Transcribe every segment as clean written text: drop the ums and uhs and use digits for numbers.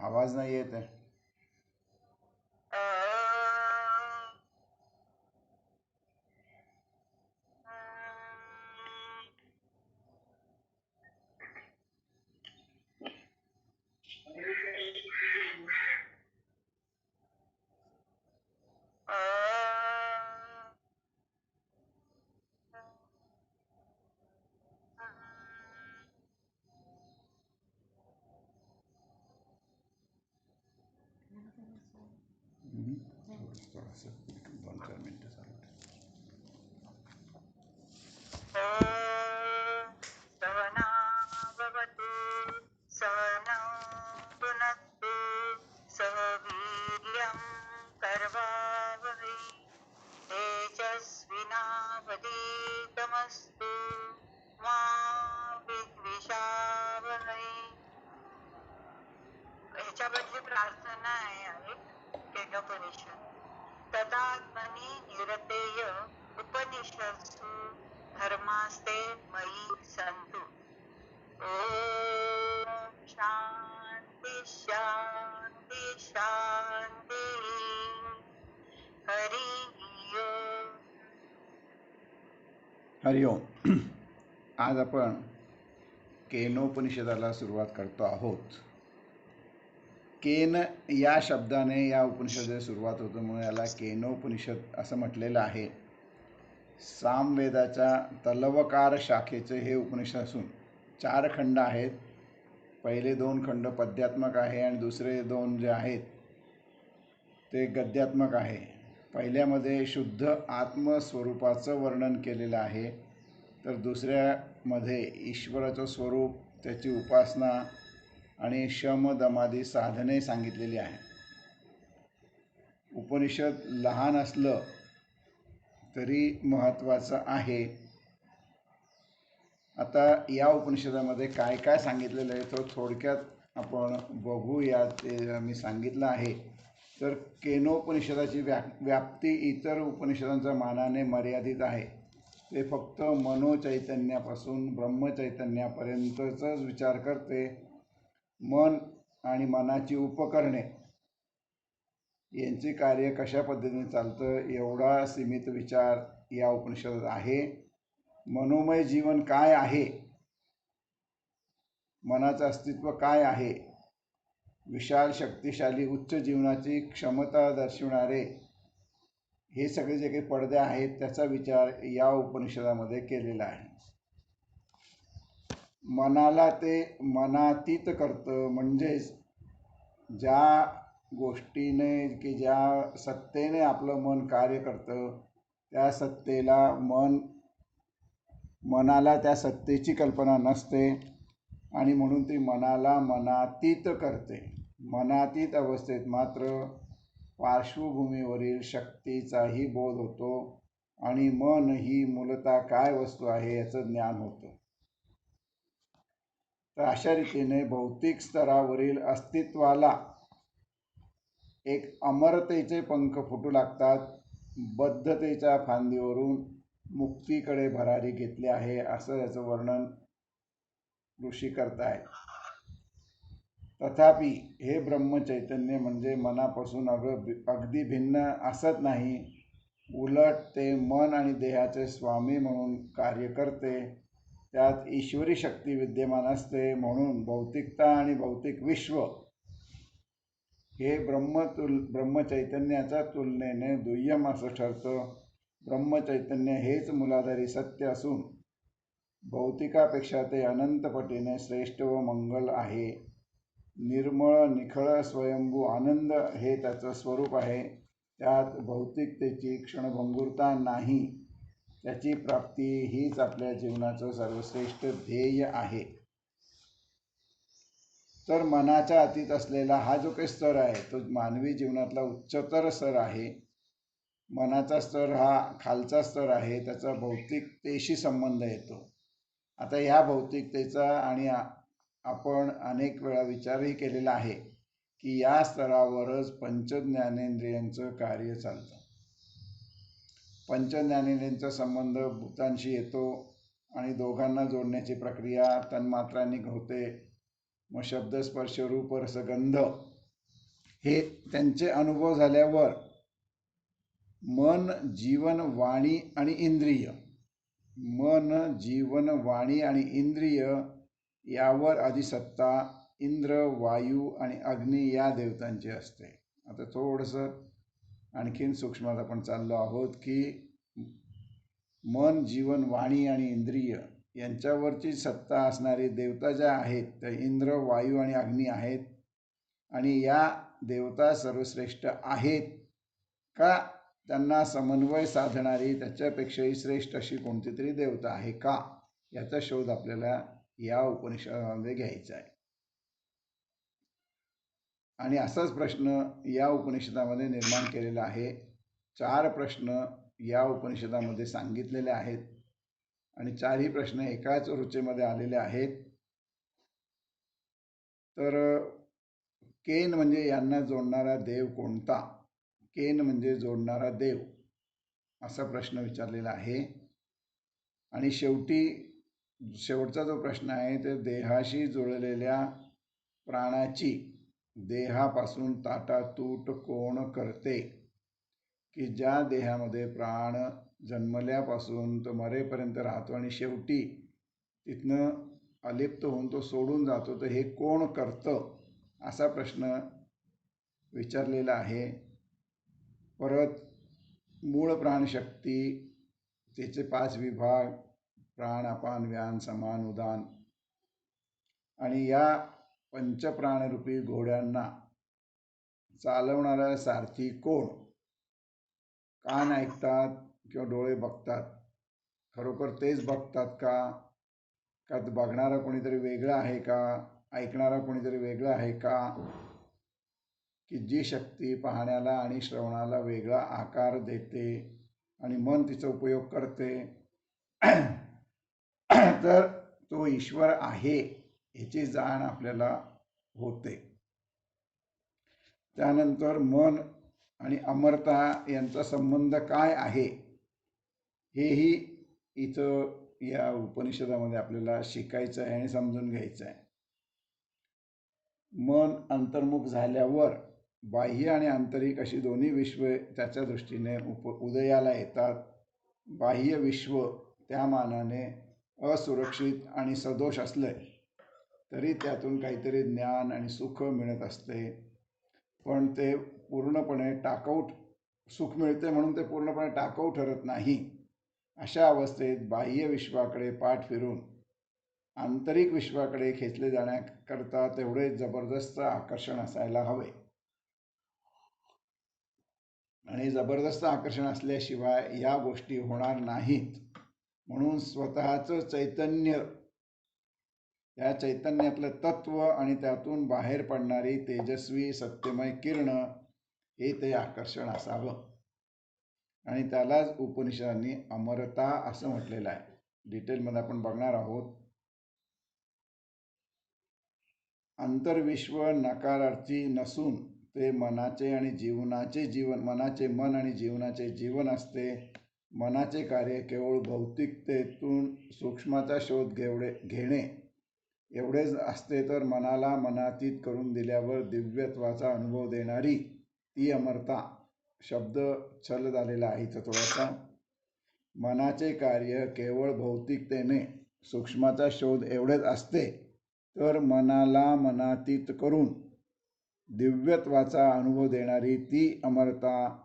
आवाज नाही येत आहे. थोडंसं 2-4 मिनटं चालू ठेव. सहनाववतु सहनौ भुनक्तु सह वीर्यं करवावहै तेजस्विनावधीतमस्तु मा विद्विषावहै. ह्याच्याबद्दल प्रार्थना आहे केनोपनिषद. तदात्मनि निरतेय उपनिषत्सु धर्मास्ते मयि सन्तु. ओम शांति शांति शांति. हरि ओम. हरिओम. आज आपण केनोपनिषदाला सुरुवात करतो आहोत. केन या शब्दाने या उपनिषदाची सुरुवात होतो म्हणून याला केनोपनिषद असं म्हटलेलं आहे. सामवेदाच्या तलवकार शाखेचे हे उपनिषद असून 4 खंड आहेत. पहिले 2 खंड पद्यात्मक आहे आणि दुसरे 2 जे आहेत ते गद्यात्मक आहे. पहिल्यामध्ये शुद्ध आत्मस्वरूपाचं वर्णन केलेलं आहे, तर दुसऱ्यामध्ये ईश्वराचं स्वरूप, त्याची उपासना आणि शम दमादी साधने सांगितलेली आहे. उपनिषद लहान असलं तरी महत्त्वाचं आहे. आता या उपनिषदामध्ये काय काय सांगितलेलं आहे तो थोडक्यात आपण बघूया. ते मी सांगितलं आहे. तर केनोपनिषदाची व्याप्ती इतर उपनिषदांच्या मानाने मर्यादित आहे. ते फक्त मनोचैतन्यापासून ब्रह्मचैतन्यापर्यंतच विचार करते. मन आणि मनाची उपकरणे यांचे कार्य कशा पद्धतीने चालतं एवढा सीमित विचार या उपनिषदात आहे. मनोमय जीवन काय आहे, मनाचं अस्तित्व काय आहे, विशाल शक्तिशाली उच्च जीवनाची क्षमता दर्शवणारे हे सगळे जे काही पडदे आहेत त्याचा विचार या उपनिषदामध्ये केलेला आहे. मनाला ते मनातीत करतं, म्हणजेच ज्या गोष्टीने की ज्या सत्तेने आपलं मन कार्य करतं त्या सत्तेला मनाला त्या सत्तेची कल्पना नसते आणि म्हणून ती मनाला मनातीत करते. मनातीत अवस्थेत मात्र पार्श्वभूमीवरील शक्तीचाही बोध होतो आणि मन ही मूलतः काय वस्तू आहे याचं ज्ञान होतं. तर अशा रीतीने भौतिक स्तरावरील अस्तित्वाला एक अमरतेचे पंख फुटू लागतात. बद्धतेच्या फांदीवरून मुक्तीकडे भरारी घेतली आहे असं याचं वर्णन ऋषी करतायत. तथापि हे ब्रह्मचैतन्य म्हणजे मनापासून अगदी भिन्न असत नाही. उलट ते मन आणि देहाचे स्वामी म्हणून कार्य करते. त्यात ईश्वरी शक्ती विद्यमान असते. म्हणून भौतिकता आणि भौतिक विश्व हे ब्रह्मचैतन्याच्या तुलनेने दुय्यम असं ठरतं. ब्रह्मचैतन्य हेच मूलाधारी सत्य असून भौतिकापेक्षा ते अनंतपटीने श्रेष्ठ व मंगल आहे. निर्मळ निखळ स्वयंभू आनंद हे त्याचं स्वरूप आहे. त्यात भौतिकतेची क्षणभंगुरता नाही. त्याची प्राप्ती हीच आपल्या जीवनाचं सर्वश्रेष्ठ ध्येय आहे. तर मनाच्या अतीत असलेला हा जो काही स्तर आहे तो मानवी जीवनातला उच्चतर स्तर आहे. मनाचा स्तर हा खालचा स्तर आहे, त्याचा भौतिकतेशी संबंध येतो. आता ह्या भौतिकतेचा आणि आपण अनेक वेळा विचारही केलेला आहे की या स्तरावरच पंचज्ञानेंद्रियांचं कार्य चालतं. पंचज्ञानेंद्रियांचा संबंध भूतांशी येतो आणि दोघांना जोडण्याची प्रक्रिया तन्मात्रांनी होते. मग शब्द स्पर्श रूप रस गंध हे त्यांचे अनुभव झाल्यावर मन, जीवन, वाणी आणि इंद्रिय, मन, जीवन, वाणी आणि इंद्रिय यावर अधिसत्ता इंद्र, वायू आणि अग्नी या देवतांची असते. आता थोडंसं आणखीन सूक्ष्मात आपण चाललो आहोत की मन, जीवन, वाणी आणि इंद्रिय यांच्यावरची सत्ता असणारी देवता ज्या आहेत त्या इंद्र, वायू आणि अग्नी आहेत. आणि या देवता सर्वश्रेष्ठ आहेत का त्यांना समन्वय साधणारी त्याच्यापेक्षाही श्रेष्ठ अशी कोणती तरी देवता आहे का, याचा शोध आपल्याला या उपनिषदामध्ये घ्यायचा आहे. आणि असाच प्रश्न या उपनिषदामध्ये निर्माण केलेला आहे. 4 प्रश्न या उपनिषदामध्ये सांगितलेले आहेत आणि 4ही प्रश्न एकाच रुचेमध्ये आलेले आहेत. तर केन म्हणजे यांना जोडणारा देव कोणता, केन म्हणजे जोडणारा देव, असा प्रश्न विचारलेला आहे. आणि शेवटचा जो प्रश्न आहे ते देहाशी जुळलेल्या प्राणाची देहापासून ताटातूट कोण करते, की ज्या देहामध्ये प्राण जन्मल्यापासून तो मरेपर्यंत राहतो आणि शेवटी तिथनं अलिप्त होऊन तो सोडून जातो, तर हे कोण करतं, असा प्रश्न विचारलेला आहे. परत मूळ प्राणशक्ती, त्याचे 5 विभाग, प्राण, अपान, व्यान, समान, उदान, आणि या पंचप्राणरूपी घोड्यांना चालवणारा सारथी कोण. कान ऐकतात किंवा डोळे बघतात, खरोखर तेच बघतात का बघणारा कोणीतरी वेगळा आहे का, ऐकणारा कोणीतरी वेगळा आहे का, की जी शक्ती पाहण्याला आणि श्रवणाला वेगळा आकार देते आणि मन तिचा उपयोग करते, तर तो ईश्वर आहे ह्याची जाण आपल्याला होते. त्यानंतर मन आणि अमरता यांचा संबंध काय आहे हेही इथं या उपनिषदामध्ये आपल्याला शिकायचं आहे आणि समजून घ्यायचं आहे. मन अंतर्मुख झाल्यावर बाह्य आणि आंतरिक अशी दोन्ही विश्वे त्याच्या दृष्टीने उदयाला येतात. बाह्य विश्व त्या मानाने असुरक्षित आणि सदोष असले तरी त्यातून काहीतरी ज्ञान आणि सुख मिळत असते, पण ते पूर्णपणे टाकाऊ, सुख मिळते म्हणून ते पूर्णपणे टाकाऊ ठरत नाही. अशा अवस्थेत बाह्य विश्वाकडे पाठ फिरून आंतरिक विश्वाकडे खेचले जाण्याकरता तेवढे जबरदस्त आकर्षण असायला हवे. आणि जबरदस्त आकर्षण असल्याशिवाय या गोष्टी होणार नाहीत. म्हणून स्वतःचं चैतन्य, त्या चैतन्यातलं तत्व आणि त्यातून बाहेर पडणारी तेजस्वी सत्यमय किरण हे ते आकर्षण असावं. आणि त्यालाच उपनिषदांनी अमरता असं म्हटलेलं आहे. डिटेलमध्ये आपण बघणार आहोत. अंतर्विश्व नकारार्थी नसून ते मनाचे मन आणि जीवनाचे जीवन असते. मनाचे कार्य केवळ भौतिकतेतून सूक्ष्माचा शोध घेणे एवढेच असते, तर मनाला मनातीत करून दिल्यावर दिव्यत्वाचा अनुभव देणारी ती अमरता. शब्द छल झालेला आहे इथं थोडासा. मनाचे कार्य केवळ भौतिकतेने सूक्ष्माचा शोध एवढेच असते, तर मनाला मनातीत करून दिव्यत्वाचा अनुभव देणारी ती अमरता.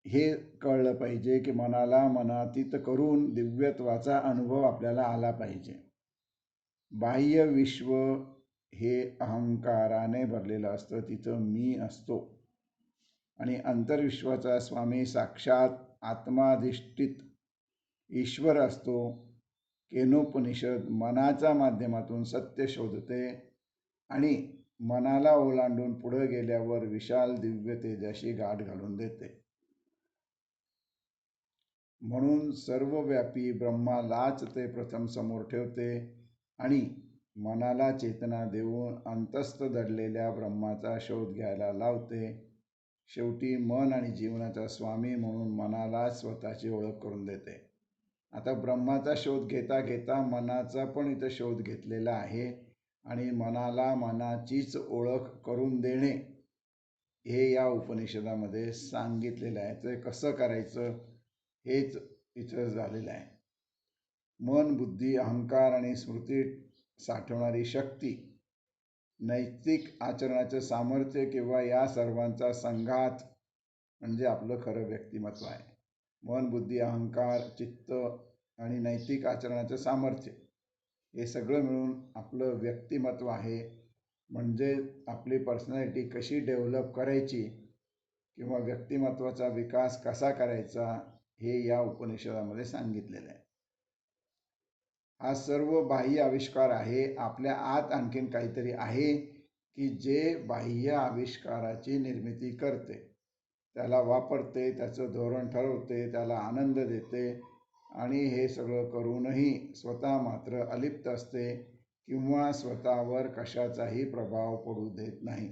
हे कळलं पाहिजे की मनाला मनातीत करून दिव्यत्वाचा अनुभव आपल्याला आला पाहिजे. बाह्य विश्व हे अहंकाराने भरलेलं असतं, तिथं मी असतो. आणि अंतर्विश्वाचा स्वामी साक्षात आत्माधिष्ठित ईश्वर असतो. केनोपनिषद मनाच्या माध्यमातून सत्य शोधते आणि मनाला ओलांडून पुढे गेल्यावर विशाल दिव्य तेजाशी गाठ घालून देते. म्हणून सर्वव्यापी ब्रह्मालाच ते प्रथम समोर ठेवते आणि मनाला चेतना देऊन अंतस्थ दडलेल्या ब्रह्माचा शोध घ्यायला लावते. शेवटी मन आणि जीवनाचा स्वामी म्हणून मनाला स्वतःची ओळख करून देते. आता ब्रह्माचा शोध घेता घेता मनाचा पण इथं शोध घेतलेला आहे आणि मनाला मनाचीच ओळख करून देणे हे या उपनिषदामध्ये सांगितलेलं आहे. ते कसं करायचं हेच इथं झालेलं आहे. मन, बुद्धी, अहंकार आणि स्मृती साठवणारी शक्ती, नैतिक आचरणाचं सामर्थ्य किंवा या सर्वांचा संघात म्हणजे आपलं खरं व्यक्तिमत्व आहे. मन, बुद्धी, अहंकार, चित्त आणि नैतिक आचरणाचं सामर्थ्य हे सगळं मिळून आपलं व्यक्तिमत्व आहे. म्हणजे आपली पर्सनॅलिटी कशी डेव्हलप करायची किंवा व्यक्तिमत्वाचा विकास कसा करायचा हे या उपनिषदामध्ये सांगितलेलं आहे. हा सर्व बाह्य आविष्कार आहे. आपल्या आत आणखीन काहीतरी आहे की जे बाह्य आविष्काराची निर्मिती करते, त्याला वापरते, त्याचं धोरण ठरवते, त्याला आनंद देते आणि हे सगळं करूनही स्वतः मात्र अलिप्त असते किंवा स्वतःवर कशाचाही प्रभाव पडू देत नाही.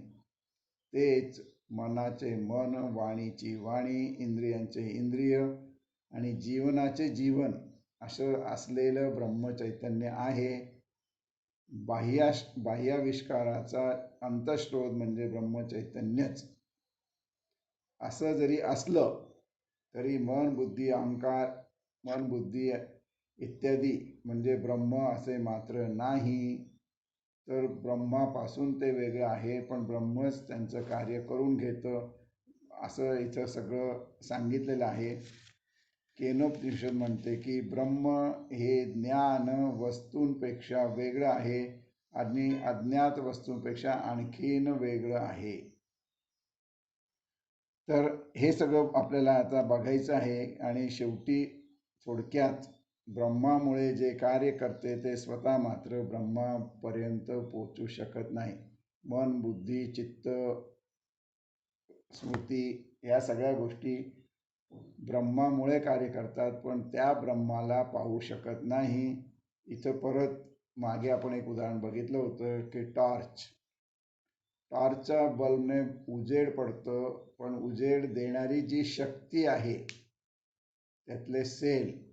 तेच मनाचे मन, वाणीची वाणी, इंद्रियांचे इंद्रिय आणि जीवनाचे जीवन असं असलेलं ब्रह्मचैतन्य आहे. बाह्याविष्काराचा अंतस्रोत म्हणजे ब्रह्मचैतन्यच. असं जरी असलं तरी मन, बुद्धी, अहंकार, मन, बुद्धी इत्यादी म्हणजे ब्रह्म असे मात्र नाही. तर ब्रह्मापासून ते वेगळं आहे, पण ब्रह्मच त्यांचं कार्य करून घेतं असं इथं सगळं सांगितलेलं आहे. केनोपनिषद म्हणते की ब्रह्म हे ज्ञान वस्तूंपेक्षा वेगळं आहे आणि अज्ञात वस्तूंपेक्षा आणखीन वेगळं आहे. तर हे सगळं आपल्याला आता बघायचं आहे. आणि शेवटी थोडक्यात ब्रह्मामुळे जे कार्य करते ते स्वतः मात्र ब्रह्मापर्यंत पोचू शकत नाही. मन, बुद्धी, चित्त, स्मृती या सगळ्या गोष्टी ब्रह्मामुळे कार्य करतात, पण त्या ब्रह्माला पाहू शकत नाही. इथं परत मागे आपण एक उदाहरण बघितलं होतं की टॉर्चच्या बल्बने उजेड पडतं, पण उजेड देणारी जी शक्ती आहे त्यातले सेल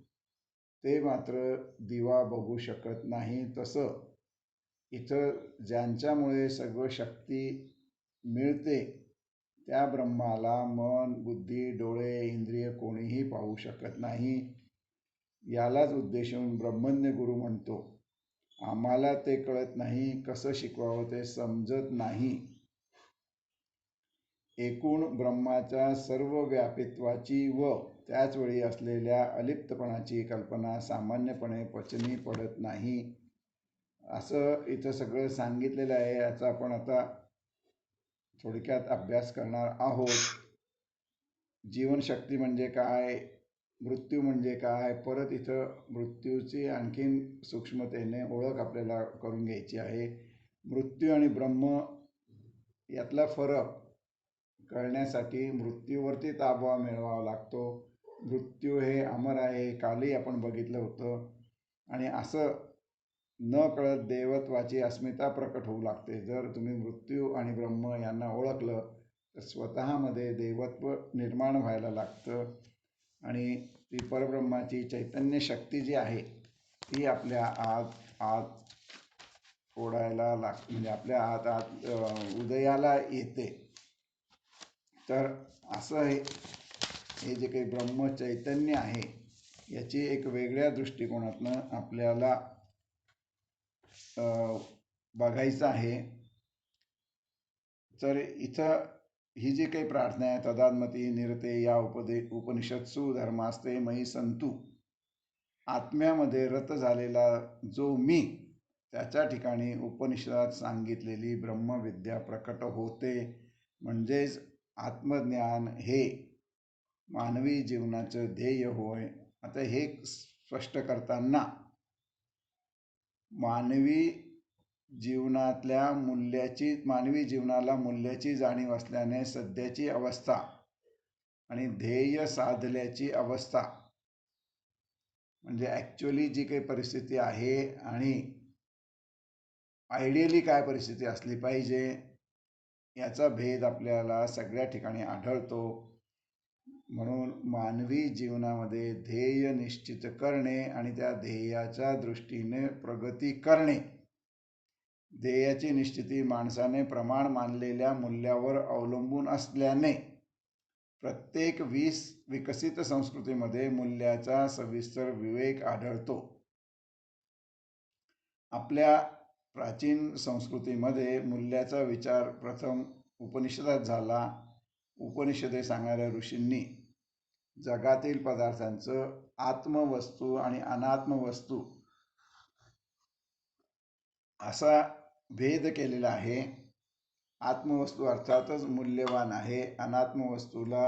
ते मात्र दिवा बघू शकत नाही. तसं इथं ज्यांच्यामुळे सगळं शक्ती मिळते त्या ब्रह्माला मन, बुद्धी, डोळे, इंद्रिय कोणीही पाहू शकत नाही. यालाच उद्देशून ब्रह्मज्ञ गुरु म्हणतो, आम्हाला ते कळत नाही, कसं शिकवावं ते समजत नाही. एकूण ब्रह्माच्या सर्व व्यापित्वाची व त्याचवेळी असलेल्या अलिप्तपणाची कल्पना सामान्यपणे पचनी पडत नाही. असं इथं सगळं सांगितलेलं आहे. याचा आपण आता थोडक्यात अभ्यास करणार आहोत. जीवनशक्ती म्हणजे काय, मृत्यू म्हणजे काय, परत इथं मृत्यूची आणखीन सूक्ष्मतेने ओळख आपल्याला करून घ्यायची आहे. मृत्यू आणि ब्रह्म यातला फरक कळण्यासाठी मृत्यूवरती ताबा मिळवावा लागतो. मृत्यू हे अमर आहे, कालही आपण बघितलं होतं. आणि असं न कळत देवत्वाची अस्मिता प्रकट होऊ लागते. जर तुम्ही मृत्यू आणि ब्रह्म यांना ओळखलं तर स्वतःमध्ये देवत्व निर्माण व्हायला लागतं आणि ती परब्रह्माची चैतन्य शक्ती जी आहे ती आपल्या आत ओढायला म्हणजे आपल्या आत उदयाला येते. तर असं हे जे काही ब्रह्मचैतन्य आहे याची एक वेगळ्या दृष्टिकोनातनं आपल्याला बघायचं आहे. तर इथं ही जी काही प्रार्थना आहे, तदात्मती निरते या उपनिषत्सु धर्मास्ते मयी संतु, आत्म्यामध्ये रत झालेला जो मी त्याच्या ठिकाणी उपनिषदात सांगितलेली ब्रह्मविद्या प्रकट होते. म्हणजेच आत्मज्ञान हे मानवी जीवनाचं ध्येय होय. आता हे स्पष्ट करताना मानवी जीवनाला मूल्याची जाणीव असल्याने सध्याची अवस्था आणि ध्येय साधल्याची अवस्था म्हणजे ॲक्च्युअली जी काही परिस्थिती आहे आणि आयडियली काय परिस्थिती असली पाहिजे याचा भेद आपल्याला सगळ्या ठिकाणी आढळतो. म्हणून मानवी जीवनामध्ये ध्येय निश्चित करणे आणि त्या ध्येयाच्या दृष्टीने प्रगती करणे, ध्येयाची निश्चिती माणसाने प्रमाण मानलेल्या मूल्यावर अवलंबून असल्याने प्रत्येक विकसित संस्कृतीमध्ये मूल्याचा सविस्तर विवेक आढळतो. आपल्या प्राचीन संस्कृतीमध्ये मूल्याचा विचार प्रथम उपनिषदात झाला. उपनिषदे सांगणाऱ्या ऋषींनी जगातील पदार्थांचं आत्मवस्तू आणि अनात्मवस्तू असा भेद केलेला आहे. आत्मवस्तू अर्थातच मूल्यवान आहे. अनात्मवस्तूला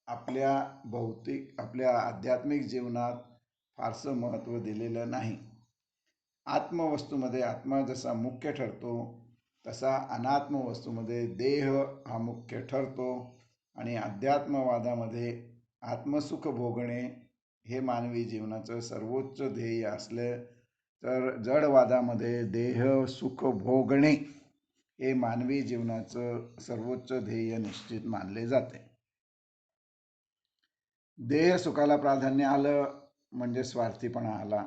आपल्या आध्यात्मिक जीवनात फारसं महत्त्व दिलेलं नाही. आत्मवस्तूमध्ये आत्मा जसा मुख्य ठरतो तसा अनात्मवस्तूमध्ये देह हा मुख्य ठरतो. आणि अध्यात्मवादामध्ये आत्मसुख भोगणे हे मानवी जीवनाचं सर्वोच्च ध्येय असलं तर जडवादामध्ये देह सुख भोगणे हे मानवी जीवनाचं सर्वोच्च ध्येय निश्चित मानले जाते. देह सुखाला प्राधान्य आलं म्हणजे स्वार्थीपणा आला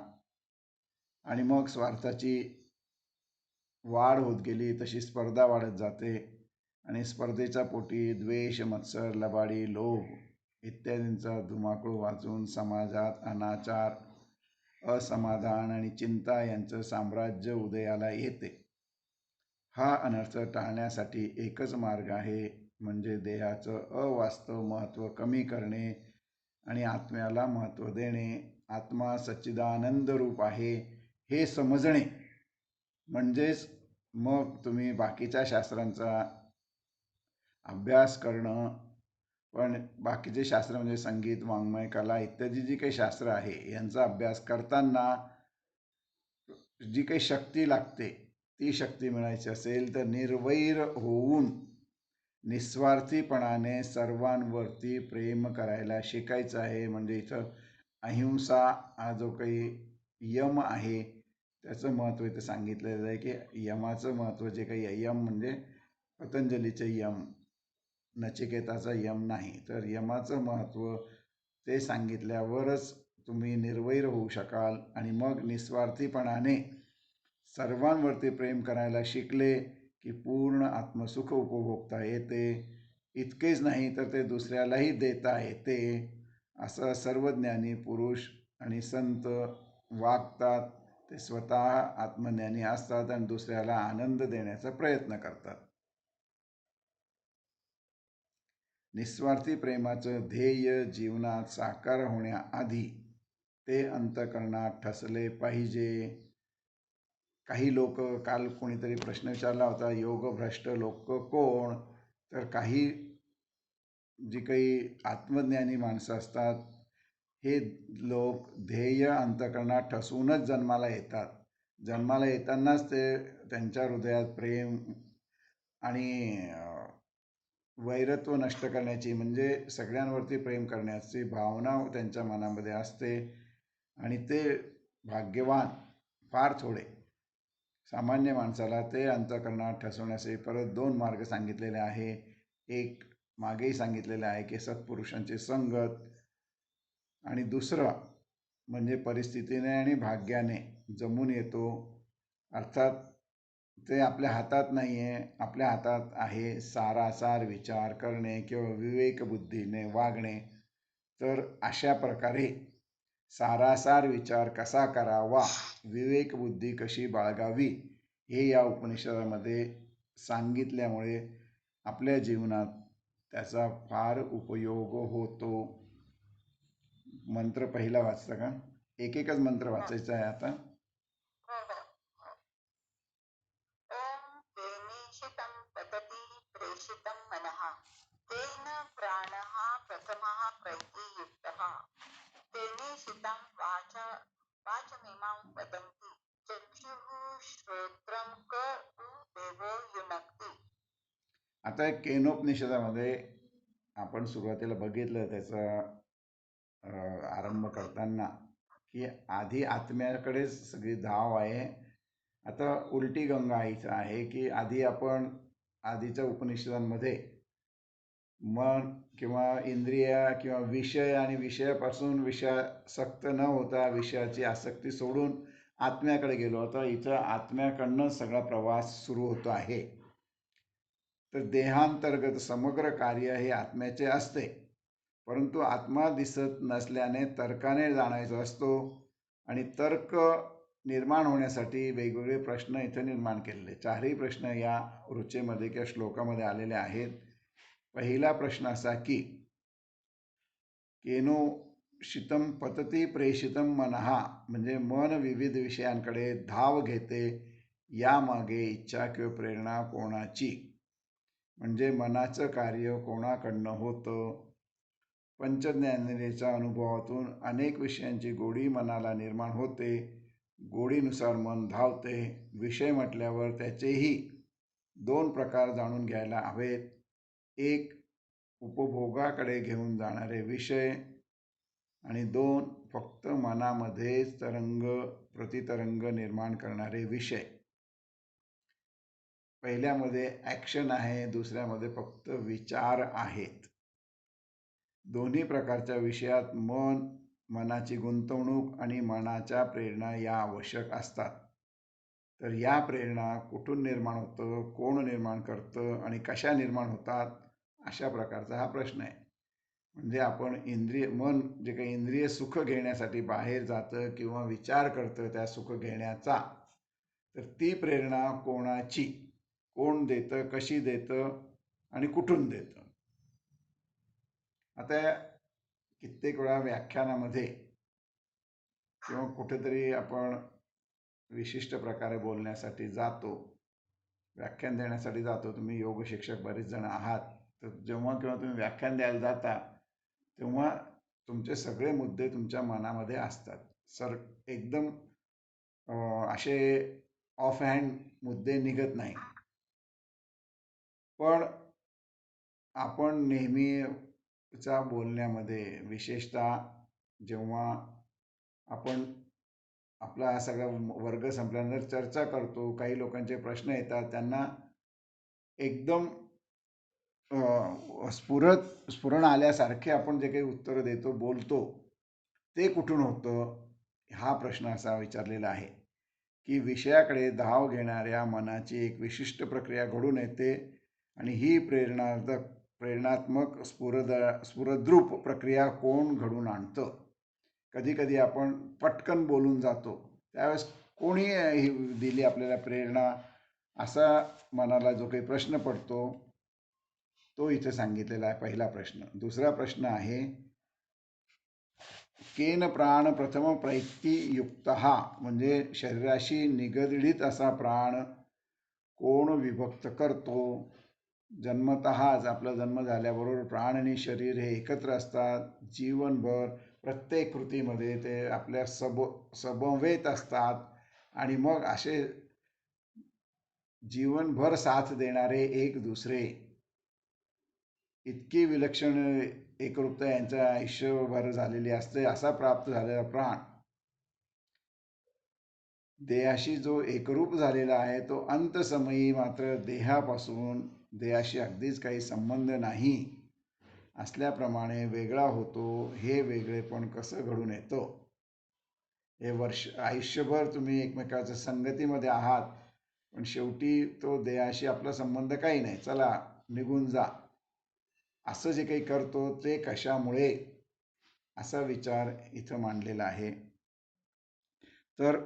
आणि मग स्वार्थाची वाढ होत गेली तशी स्पर्धा वाढत जाते आणि स्पर्धेच्या पोटी द्वेष, मत्सर, लबाडी, लोभ इत्यादींचा धुमाकूळ वाजून समाजात अनाचार, असमाधान आणि चिंता यांचं साम्राज्य उदयाला येते. हा अनर्थ टाळण्यासाठी एकच मार्ग आहे, म्हणजे देहाचं अवास्तव महत्त्व कमी करणे आणि आत्म्याला महत्त्व देणे. आत्मा सच्चिदानंद रूप आहे हे समजणे. म्हणजेच मग तुम्ही बाकीच्या शास्त्रांचा अभ्यास करणं, पण बाकीचे शास्त्र म्हणजे संगीत, वाङ्मय, कला इत्यादी जी काही शास्त्र आहे यांचा अभ्यास करताना जी काही शक्ती लागते ती शक्ती मिळायची असेल तर निर्वैर होऊन निस्वार्थीपणाने सर्वांवरती प्रेम करायला शिकायचं आहे. म्हणजे इथं अहिंसा हा जो काही यम आहे त्याचं महत्त्व इथं सांगितलेलं आहे की यमाचं महत्त्व जे काही यम म्हणजे पतंजलीचे यम, नचिकेताचा यम नाही, तर यमाचं महत्त्व ते सांगितल्यावरच तुम्ही निर्वैर होऊ शकाल. आणि मग निस्वार्थीपणाने सर्वांवरती प्रेम करायला शिकले की पूर्ण आत्मसुख उपभोगता येते. इतकेच नाही तर ते दुसऱ्यालाही देता येते. असं सर्वज्ञानी पुरुष आणि संत वागतात. ते स्वतः आत्मज्ञानी असतात आणि दुसऱ्याला आनंद देण्याचा प्रयत्न करतात. निस्वार्थी प्रेमाचं ध्येय जीवनात साकार होण्याआधी ते अंतःकरणात ठसले पाहिजे. काही लोक, काल कोणीतरी प्रश्न विचारला होता, योगभ्रष्ट लोक कोण? तर काही जी काही आत्मज्ञानी माणसं असतात हे लोक ध्येय अंतःकरणात ठसवूनच जन्माला येतात. जन्माला येतानाच ते त्यांच्या हृदयात प्रेम आणि वैरत्व नष्ट करण्याची म्हणजे सगळ्यांवरती प्रेम करण्याची भावना त्यांच्या मनामध्ये असते. आणि ते भाग्यवान फार थोडे. सामान्य माणसाला ते अंतःकरणात ठसवण्याचे परत 2 मार्ग सांगितलेले आहे. एक मागेही सांगितलेलं आहे की सत्पुरुषांची संगत, आणि दुसरं म्हणजे परिस्थितीने आणि भाग्याने जमून येतो. अर्थात ते आपल्या हातात नाही आहे. आपल्या हातात आहे सारासार विचार करणे किंवा विवेकबुद्धीने वागणे. तर अशा प्रकारे सारासार विचार कसा करावा, विवेकबुद्धी कशी बाळगावी हे या उपनिषदामध्ये सांगितल्यामुळे आपल्या जीवनात त्याचा फार उपयोग होतो. मंत्र पहिला वाचता का? एकच मंत्र वाचायचा आहे आता. ओम तेनेशितं पतति प्रेषितं मनः तेन प्राणः प्रथमः प्रैतियुक्तः तेनेशितं वाचमिमां वदन्ति चक्षुः श्रोत्रं क उ देवो युनक्ति. आता केनोपनिषदामध्ये आपण सुरुवातीला बघितलं त्याचा आरंभ करताना की आधी आत्म्याकडेच सगळी धाव आहे. आता उलटी गंगा इथं आहे की आधी आपण आधीच्या उपनिषदांमध्ये मन किंवा इंद्रिय किंवा विषय आणि विषयापासून विषयासक्त न होता विषयाची आसक्ती सोडून आत्म्याकडे गेलो. आता इथं आत्म्याकडनं सगळा प्रवास सुरू होतो आहे. तर देहांतर्गत समग्र कार्य हे आत्म्याचे असते, परंतु आत्मा दिसत नसल्याने तर्काने जाणायचा असतो आणि तर्क निर्माण होण्यासाठी वेगवेगळे प्रश्न इथे निर्माण केलेले. चारही प्रश्न या ऋचेमध्ये किंवा श्लोकामध्ये आलेले आहेत. पहिला प्रश्न असा की केनो शितम पतती प्रेषितम मनः, म्हणजे मन विविध विषयांकडे धाव घेते, यामागे इच्छा किंवा प्रेरणा कोणाची, म्हणजे मनाचं कार्य कोणाकडनं होतं. पंचज्ञानेच्या अनुभवातून अनेक विषयांची गोडी मनाला निर्माण होते. गोडीनुसार मन धावते. विषय म्हटल्यावर त्याचेही दोन प्रकार जाणून घ्यायला हवेत. एक, उपभोगाकडे घेऊन जाणारे विषय, आणि दोन, फक्त मनामध्येच तरंग प्रतितरंग निर्माण करणारे विषय. पहिल्यामध्ये ॲक्शन आहे, दुसऱ्यामध्ये फक्त विचार आहेत. दोन्ही प्रकारच्या विषयात मनाची गुंतवणूक आणि मनाच्या प्रेरणा या आवश्यक असतात. तर या प्रेरणा कुठून निर्माण होतं, कोण निर्माण करतं आणि कशा निर्माण होतात, अशा प्रकारचा हा प्रश्न आहे. म्हणजे आपण मन जे काही इंद्रिय सुख घेण्यासाठी बाहेर जातं किंवा विचार करतं त्या सुख घेण्याचा, तर ती प्रेरणा कोणाची, कोण देतं, कशी देतं आणि कुठून देतं. आता कित्येक वेळा व्याख्यानामध्ये किंवा कुठेतरी आपण विशिष्ट प्रकारे बोलण्यासाठी जातो, व्याख्यान देण्यासाठी जातो. तुम्ही योग शिक्षक बरेच जण आहात, तर जेव्हा केव्हा तुम्ही व्याख्यान द्यायला जाता तेव्हा तुमचे सगळे मुद्दे तुमच्या मनामध्ये असतात. एकदम असे ऑफ हँड मुद्दे निघत नाही. पण आपण नेहमीच्या बोलण्यामध्ये, विशेषतः जेव्हा आपण आपला हा सगळा वर्ग संपल्यानंतर चर्चा करतो, काही लोकांचे प्रश्न येतात, त्यांना एकदम स्फुरण आल्यासारखे आपण जे काही उत्तर देतो, बोलतो, ते कुठून होतं, हा प्रश्न असा विचारलेला आहे की विषयाकडे धाव घेणाऱ्या मनाची एक विशिष्ट प्रक्रिया घडून येते आणि ही प्रेरणात्मक स्फुरद्रूप प्रक्रिया कोण घडून आणतं. कधी कधी आपण पटकन बोलून जातो, त्यावेळेस कोणी ही दिली आपल्याला प्रेरणा, असा मनाला जो काही प्रश्न पडतो तो इथे सांगितलेला आहे, पहिला प्रश्न. दुसरा प्रश्न आहे केन प्राण प्रथम प्रैक्ती युक्त, म्हणजे शरीराशी निगडित असा प्राण कोण विभक्त करतो. जन्मतःच आपला जन्म झाल्याबरोबर प्राण आणि शरीर हे एकत्र असतात. जीवनभर प्रत्येक कृतीमध्ये ते आपल्या समवेत असतात आणि मग असे जीवनभर साथ देणारे एक दुसरे, इतकी विलक्षण एकरूपता यांचं आयुष्यभर झालेली असते. असा प्राप्त झालेला प्राण देहाशी जो एकरूप झालेला आहे, तो अंतसमयी मात्र देहाशी अगदीच काही संबंध नाही असल्याप्रमाणे वेगळा होतो. हे वेगळेपण कसं घडून येतो? हे आयुष्यभर तुम्ही एकमेकाच्या संगतीमध्ये आहात, पण शेवटी तो देहाशी आपला संबंध काही नाही, चला निघून जा, असं जे काही करतो ते कशामुळे, असा विचार इथं मांडलेला आहे. तर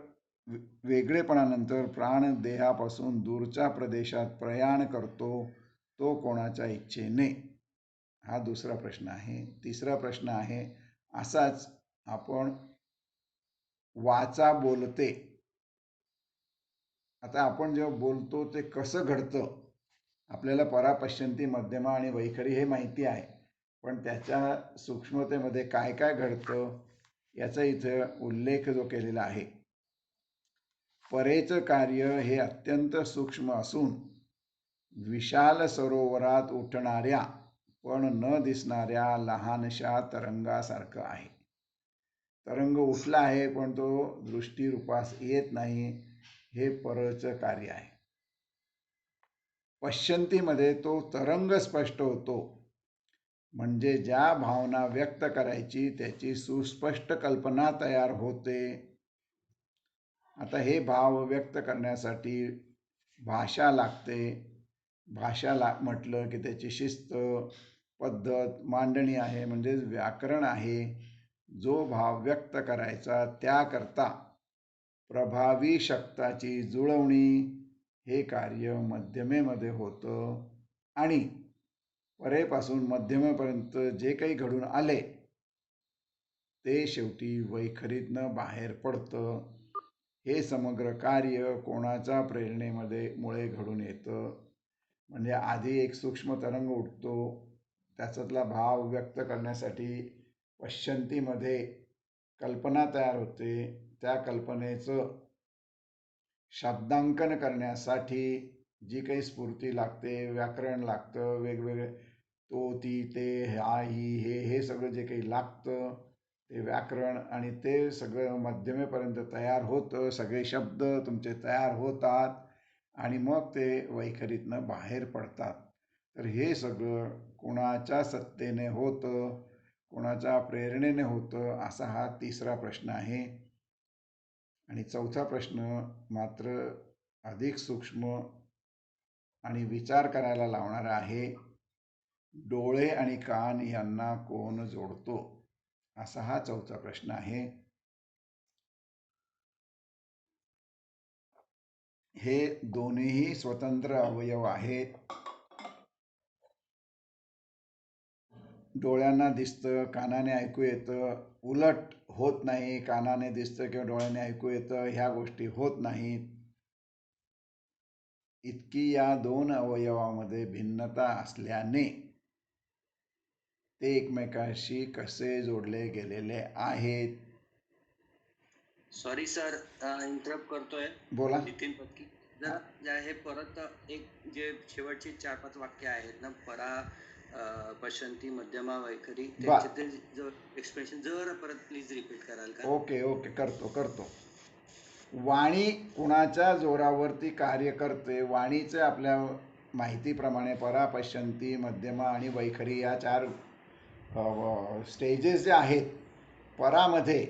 वेगळेपणानंतर प्राण देहापासून दूरच्या प्रदेशात प्रयाण करतो, तो कोणाच्या इच्छेने, हा दुसरा प्रश्न आहे. तिसरा प्रश्न आहे असाच, आपण वाचा बोलते, आता आपण जेव्हा बोलतो ते कसं घडतं, आपल्याला परापश्यंती, मध्यमा आणि वैखरी हे माहिती आहे, पण त्याच्या सूक्ष्मतेमध्ये काय काय घडतं याचा इथे उल्लेख जो केलेला आहे. परेचं कार्य हे अत्यंत सूक्ष्म असून विशाल सरोवरात उठणाऱ्या पण न दिसणाऱ्या लहानशा तरंगासारखं आहे. तरंग उठला आहे पण तो दृष्टीरूपास येत नाही, हे परचं कार्य आहे. पश्यंतीमध्ये तो तरंग स्पष्ट होतो, म्हणजे ज्या भावना व्यक्त करायची त्याची सुस्पष्ट कल्पना तयार होते. आता हे भाव व्यक्त करण्यासाठी भाषा लागते. भाषा म्हटलं की त्याची शिस्त, पद्धत, मांडणी आहे, म्हणजे व्याकरण आहे. जो भाव व्यक्त करायचा त्याकरता प्रभावी शब्दाची जुळवणी हे कार्य मध्यमेमध्ये होतं आणि परेपासून मध्यमेपर्यंत जे काही घडून आले ते शेवटी वैखरीतनं बाहेर पडतं. हे समग्र कार्य कोणाच्या मुळे घडून येतं. म्हणजे आधी एक सूक्ष्म तरंग उठतो, त्याच्यातला भाव व्यक्त करण्यासाठी पश्चंतीमध्ये कल्पना तयार होते. त्या कल्पनेचं शब्दांकन करण्यासाठी जी काही स्फूर्ती लागते, व्याकरण लागतं, वेगवेगळे तो, ती, ते, हा, ही, हे सगळं जे काही लागतं ते व्याकरण, आणि ते सगळं मध्यमेपर्यंत तयार होतं. सगळे शब्द तुमचे तयार होतात आणि मग ते वैखरीतनं बाहेर पडतात. तर हे सगळं कोणाच्या सत्तेने होतं, कोणाच्या प्रेरणेने होतं, असा हा तिसरा प्रश्न आहे. आणि चौथा प्रश्न मात्र अधिक सूक्ष्म आणि विचार करायला लावणारा आहे. डोळे आणि कान यांना कोण जोडतो, असा हा चौथा प्रश्न आहे. हे दोन्हीही स्वतंत्र अवयव आहेत. डोळ्यांना दिसतं, कानाने ऐकू येतं, उलट होत नाही. कानाने दिसतं किंवा डोळ्याने ऐकू येतं, ह्या गोष्टी होत नाहीत. इतकी या दोन अवयवामध्ये भिन्नता असल्याने ते एकमेकांशी कसे जोडले गेलेले आहेत. सॉरी सर, इंटरप्ट करतोय. बोला. नितीन पत्की, जरा हे परत एक जे शेवटची 4-5 वाक्य आहेत ना, परा, पश्चंती, मध्यमा, वैखरी, त्याचे जो एक्सप्रेशन जरा परत प्लीज रिपीट कराल का? ओके, करतो. वाणी कुणाच्या जोरावरती कार्य करते? वाणीचे आपल्या माहितीप्रमाणे परा, पश्चंती, मध्यमा आणि वैखरी या 4 स्टेजेस जे आहेत. परामध्ये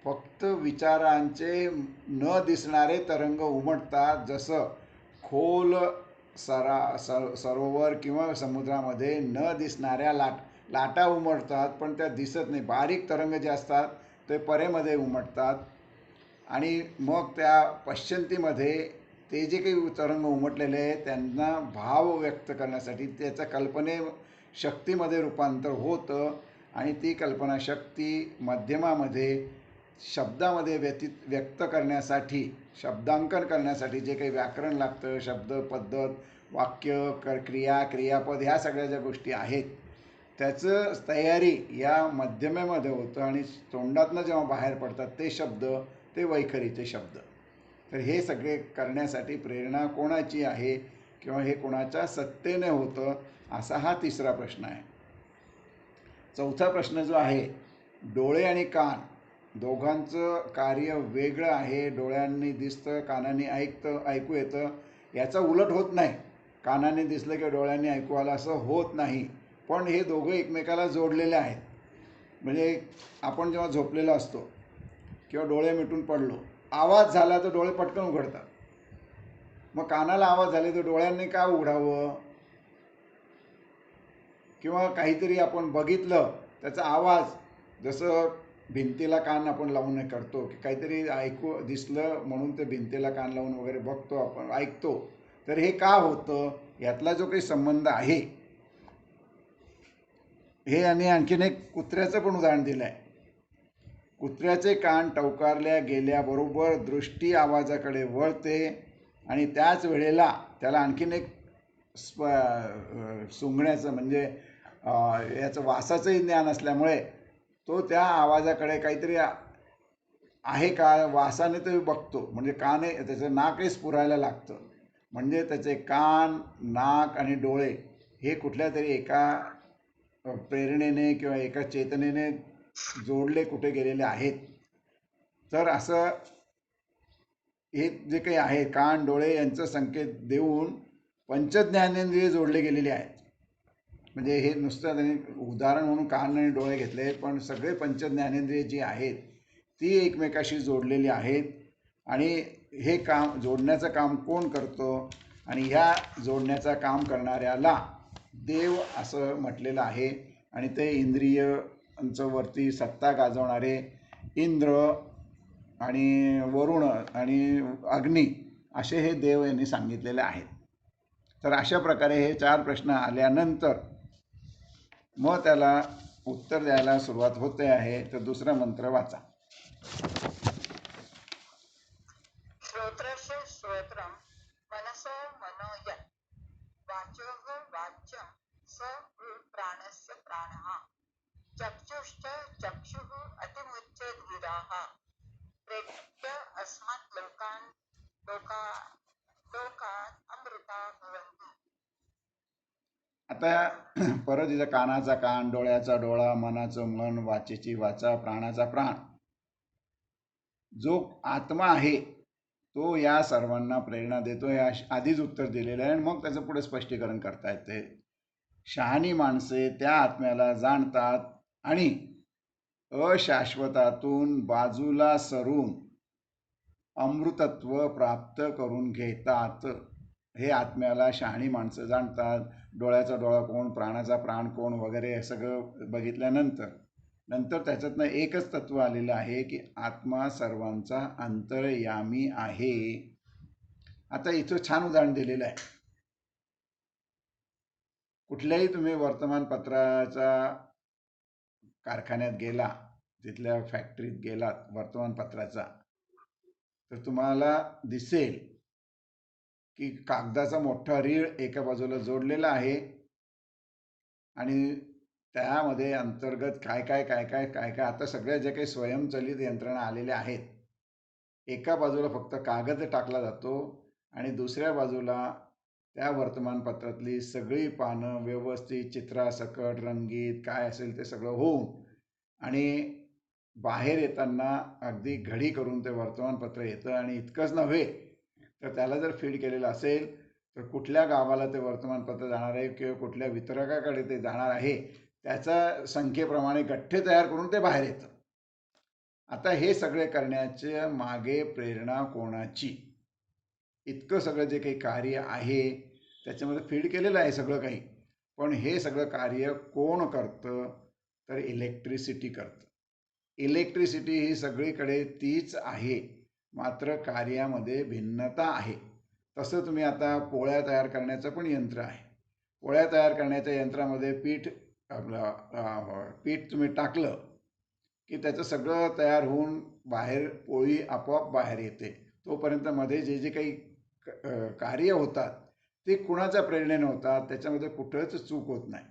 फक्त विचारांचे न दिसणारे तरंग उमटतात. जसं खोल सरोवर किंवा समुद्रामध्ये न दिसणाऱ्या लाटा उमटतात, पण त्या दिसत नाही. बारीक तरंग जे असतात ते परेमध्ये उमटतात. आणि मग त्या पश्चंतीमध्ये ते जे काही तरंग उमटलेले आहेत त्यांना भाव व्यक्त करण्यासाठी त्याच्या शक्तीमध्ये रूपांतर होतं. आणि ती कल्पनाशक्ती मध्यमामध्ये शब्दामध्ये व्यक्त करण्यासाठी, शब्दांकन करण्यासाठी जे काही व्याकरण लागतं, शब्द, पद्धत, वाक्य, क्रियापद, ह्या सगळ्या ज्या गोष्टी आहेत त्याचं तयारी या मध्यमेमध्ये होतं. आणि तोंडातनं जेव्हा बाहेर पडतात ते शब्द, ते वैखरीचे शब्द. तर हे सगळे करण्यासाठी प्रेरणा कोणाची आहे किंवा हे कोणाच्या सत्तेने होतं, असा हा तिसरा प्रश्न आहे. चौथा प्रश्न जो आहे, डोळे आणि कान दोघांचं कार्य वेगळं आहे. डोळ्यांनी दिसतं, कानाने ऐकू येतं. याचा उलट होत नाही. कानाने दिसलं किंवा डोळ्यांनी ऐकू आलं असं होत नाही. पण हे दोघं एकमेकाला जोडलेले आहेत. म्हणजे आपण जेव्हा झोपलेलो असतो किंवा डोळे मिटून पडलो, आवाज झाला तर डोळे पटकन उघडतात. मग कानाला आवाज झाले तर डोळ्यांनी का उघडावं? किंवा काहीतरी आपण बघितलं, त्याचा आवाज, जसं भिंतीला कान आपण लावून करतो की काहीतरी दिसलं म्हणून ते भिंतीला कान लावून वगैरे बघतो, आपण ऐकतो. तर हे का होतं, यातला जो काही संबंध आहे हे. आणि आणखीन एक कुत्र्याचं पण उदाहरण दिलं आहे. कुत्र्याचे कान टवकारल्या गेल्याबरोबर दृष्टी आवाजाकडे वळते आणि त्याच वेळेला त्याला आणखीन एक सुंगण्याचं म्हणजे याचं वासाचंही ज्ञान असल्यामुळे तो त्या आवाजाकडे काहीतरी आहे का वासाने तो बघतो. म्हणजे त्याचं नाकही स्फुरायला लागतं. म्हणजे त्याचे कान, नाक आणि डोळे हे कुठल्या तरी एका प्रेरणेने किंवा एका चेतनेने जोडले कुठे गेलेले आहेत. तर असं हे जे काही आहे, कान, डोळे यांचा संकेत देऊन पंचज्ञानेंद्रिय जोडले गेलेले आहेत. म्हणजे हे नुसतं त्यांनी उदाहरण म्हणून कान आणि डोळे घेतले, पण सगळे पंचज्ञानेंद्रिय जी आहेत ती एकमेकाशी जोडलेली आहेत. आणि हे काम जोडण्याचं काम कोण करतो, आणि ह्या जोडण्याचं काम करणाऱ्याला देव असं म्हटलेलं आहे. आणि ते इंद्रियांचं वरती सत्ता गाजवणारे इंद्र आणि वरुण आणि अग्नी असे हे देव यांनी सांगितलेले आहेत. तर अशा प्रकारे हे 4 प्रश्न आल्यानंतर मग त्याला उत्तर द्यायला सुरुवात होते आहे. तर दुसरा मंत्र वाचा. श्रोत्रस्य श्रोत्रं मनसो मनो यत् वाचोः वाच्यं स प्राणस्य प्राणः चक्षुश्च चक्षुः अतिमुच्य धीराः प्रेत्य अस्मात् लोकात् अमृता भवन्ति. आता परत इथं कानाचा कान, डोळ्याचा डोळा, मनाचं मन, वाचेची वाचा, प्राणाचा प्राण. जो आत्मा आहे तो या सर्वांना प्रेरणा देतो. हे आधीच उत्तर दिलेलं आहे आणि मग त्याचं पुढे स्पष्टीकरण करता येते. शहाणी माणसे त्या आत्म्याला जाणतात आणि अशाश्वतातून बाजूला सरून अमृतत्व प्राप्त करून घेतात. हे आत्म्याला शहाणी माणसं जाणतात. डोळ्याचा डोळा कोण, प्राणाचा प्राण कोण वगैरे हे सगळं बघितल्यानंतर त्याच्यातनं एकच तत्व आलेलं आहे की आत्मा सर्वांचा अंतर्यामी आहे. आता इथं छान उदाहरण दिलेलं आहे. कुठल्याही तुम्ही वर्तमानपत्राचा कारखान्यात गेला, तिथल्या फॅक्टरीत गेलात वर्तमानपत्राचा, तर तुम्हाला दिसेल की कागदाचा मोठा रीळ एका बाजूला जोडलेला आहे आणि त्यामध्ये अंतर्गत काय काय काय काय काय काय आता सगळ्या जे काही स्वयंचलित यंत्रणा आलेल्या आहेत, एका बाजूला फक्त कागद टाकला जातो आणि दुसऱ्या बाजूला त्या वर्तमानपत्रातली सगळी पानं व्यवस्थित चित्रासकट रंगीत काय असेल ते सगळं होऊन आणि बाहेर येताना अगदी घडी करून ते वर्तमानपत्र येतं. आणि इतकंच नव्हे तर त्याला जर फीड केलेलं असेल तर कुठल्या गावाला ते वर्तमानपत्र जाणार आहे किंवा कुठल्या वितरकाकडे ते जाणार आहे त्याच्या संख्येप्रमाणे गठ्ठे तयार करून ते बाहेर येतं. आता हे सगळे करण्याचे मागे प्रेरणा कोणाची? इतकं सगळं जे काही कार्य आहे त्याच्यामध्ये फीड केलेलं आहे सगळं काही, पण हे सगळं कार्य कोण करतं? तर इलेक्ट्रिसिटी करतं. इलेक्ट्रिसिटी ही सगळीकडे तीच आहे, मात्र कार्यामध्ये भिन्नता आहे. तसं तुम्ही आता पोळ्या तयार करण्याचं पण यंत्र आहे. पोळ्या तयार करण्याच्या यंत्रामध्ये पीठ तुम्ही टाकलं की त्याचं सगळं तयार होऊन बाहेर पोळी आपोआप बाहेर येते. तोपर्यंत मध्ये जे जे काही कार्य होतात ते कुणाच्या प्रेरणेने होतात, त्याच्यामध्ये कुठंच चूक होत नाही.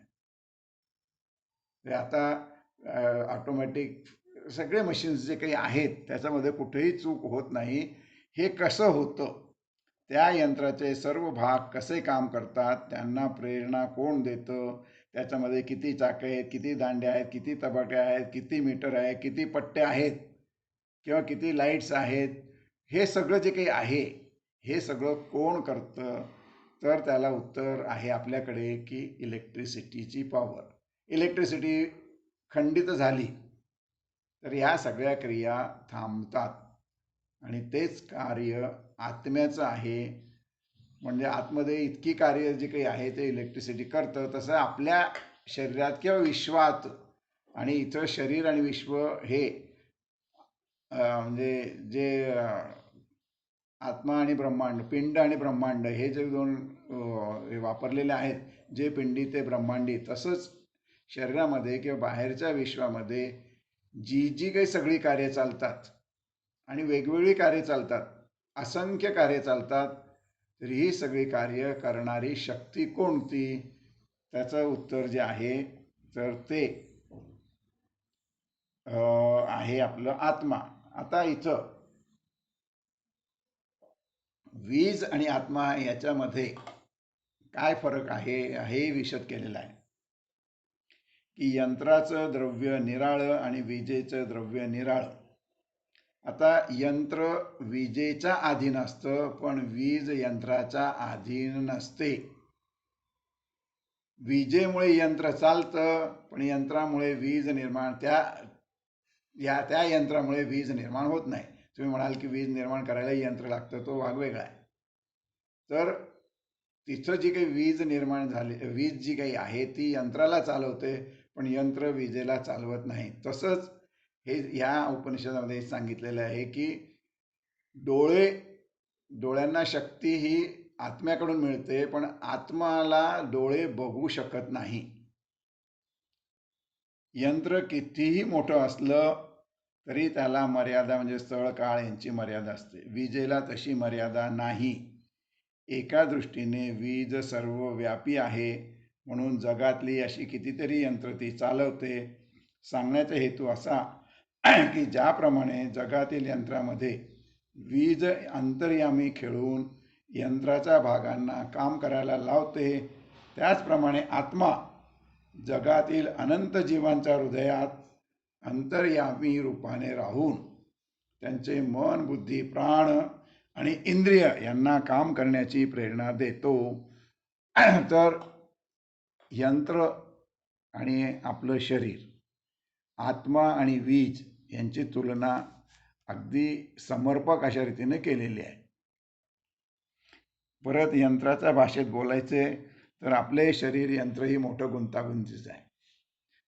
आता ऑटोमॅटिक सगळे मशीन्स जे काही आहेत त्याच्यामध्ये कुठेही चूक होत नाही. हे कसं होतं? त्या यंत्राचे सर्व भाग कसे काम करतात, त्यांना प्रेरणा कोण देतं, त्याच्यामध्ये किती चाकं आहेत, किती दांड्या आहेत, किती तबाटे आहेत, किती मीटर आहे, किती पट्टे आहेत किंवा किती लाईट्स आहेत, हे सगळं जे काही आहे हे सगळं कोण करतं? तर त्याला उत्तर आहे आपल्याकडे की इलेक्ट्रिसिटीची पॉवर. इलेक्ट्रिसिटी खंडित झाली तर या सगळ्या क्रिया थांबतात आणि तेच कार्य आत्म्याचं आहे. म्हणजे आतमध्ये इतकी कार्य जे काही आहे ते इलेक्ट्रिसिटी करतं. तसं आपल्या शरीरात किंवा विश्वात, आणि इथं शरीर आणि विश्व हे म्हणजे जे आत्मा आणि ब्रह्मांड, पिंड आणि ब्रह्मांड हे जे दोन वापरलेले आहेत, जे पिंडी ते ब्रह्मांडी, तसंच शरीरामध्ये किंवा बाहेरच्या विश्वामध्ये जी जी काही सगळी कार्य चालतात आणि वेगवेगळी कार्य चालतात, असंख्य कार्य चालतात, तर ही सगळी कार्य करणारी शक्ती कोणती? त्याचं उत्तर जे आहे तर ते आहे आपलं आत्मा. आता इथं वीज आणि आत्मा याच्यामध्ये काय फरक आहे हे विशद केलेलं आहे की यंत्राचं द्रव्य निराळं आणि विजेचं द्रव्य निराळं. आता यंत्र विजेच्या अधीन असतं पण वीज यंत्राच्या अधीन नसते. विजेमुळे यंत्र चालतं पण यंत्रामुळे वीज निर्माण त्या यंत्रामुळे वीज निर्माण होत नाही. तुम्ही म्हणाल की वीज निर्माण करायला यंत्र लागतं, तो भाग वेगळा आहे. तर तिथं जी काही वीज निर्माण झाली, वीज जी काही आहे ती यंत्राला चालवते, पण यंत्र विजेला चालवत नाही. तसंच हे ह्या उपनिषदामध्ये सांगितलेलं आहे की डोळ्यांना शक्ती ही आत्म्याकडून मिळते, पण आत्माला डोळे बघू शकत नाही. यंत्र कितीही मोठं असलं तरी त्याला मर्यादा, म्हणजे स्थळ काळ यांची मर्यादा असते. विजेला तशी मर्यादा नाही. एका दृष्टीने वीज सर्वव्यापी आहे, म्हणून जगातली अशी कितीतरी यंत्र ती चालवते. सांगण्याचा हेतू असा की ज्याप्रमाणे जगातील यंत्रामध्ये वीज अंतर्यामी खेळून यंत्राच्या भागांना काम करायला लावते, त्याचप्रमाणे आत्मा जगातील अनंत जीवांच्या हृदयात अंतर्यामी रूपाने राहून त्यांचे मन, बुद्धी, प्राण आणि इंद्रिय यांना काम करण्याची प्रेरणा देतो. तर यंत्र आणि आपलं शरीर, आत्मा आणि वीज यांची तुलना अगदी समर्पक अशा रीतीने केलेली आहे. परत यंत्राच्या भाषेत बोलायचे तर आपले शरीर यंत्र ही मोठं गुंतागुंतीचं आहे.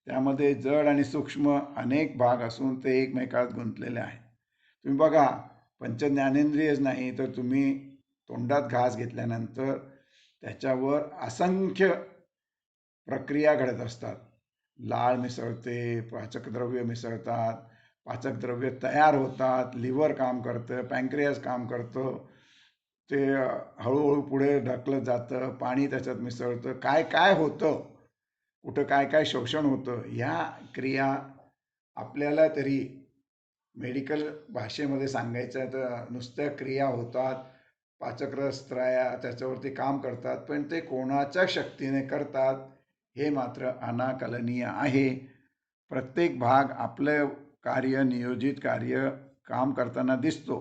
त्यामध्ये जड आणि सूक्ष्म अनेक भाग असून ते एकमेकात गुंतलेले आहेत. तुम्ही बघा, पंचज्ञानेंद्रियच नाही तर तुम्ही तोंडात घास घेतल्यानंतर त्याच्यावर असंख्य प्रक्रिया घडत असतात. लाळ मिसळते, पाचक द्रव्य मिसळतात, पाचक द्रव्य तयार होतात, लिव्हर काम करतं, पँक्रियास काम करतं, ते हळूहळू पुढे ढकलत जातं, पाणी त्याच्यात मिसळतं, काय काय होतं, कुठं काय काय शोषण होतं. ह्या क्रिया आपल्याला तरी मेडिकल भाषेमध्ये सांगायचं तर नुसत्या क्रिया होतात, पाचकरस त्रया त्याच्यावरती काम करतात, पण ते कोणाच्या शक्तीने करतात हे मात्र अनाकलनीय आहे. प्रत्येक भाग आपलं कार्य, नियोजित कार्य काम करताना दिसतो,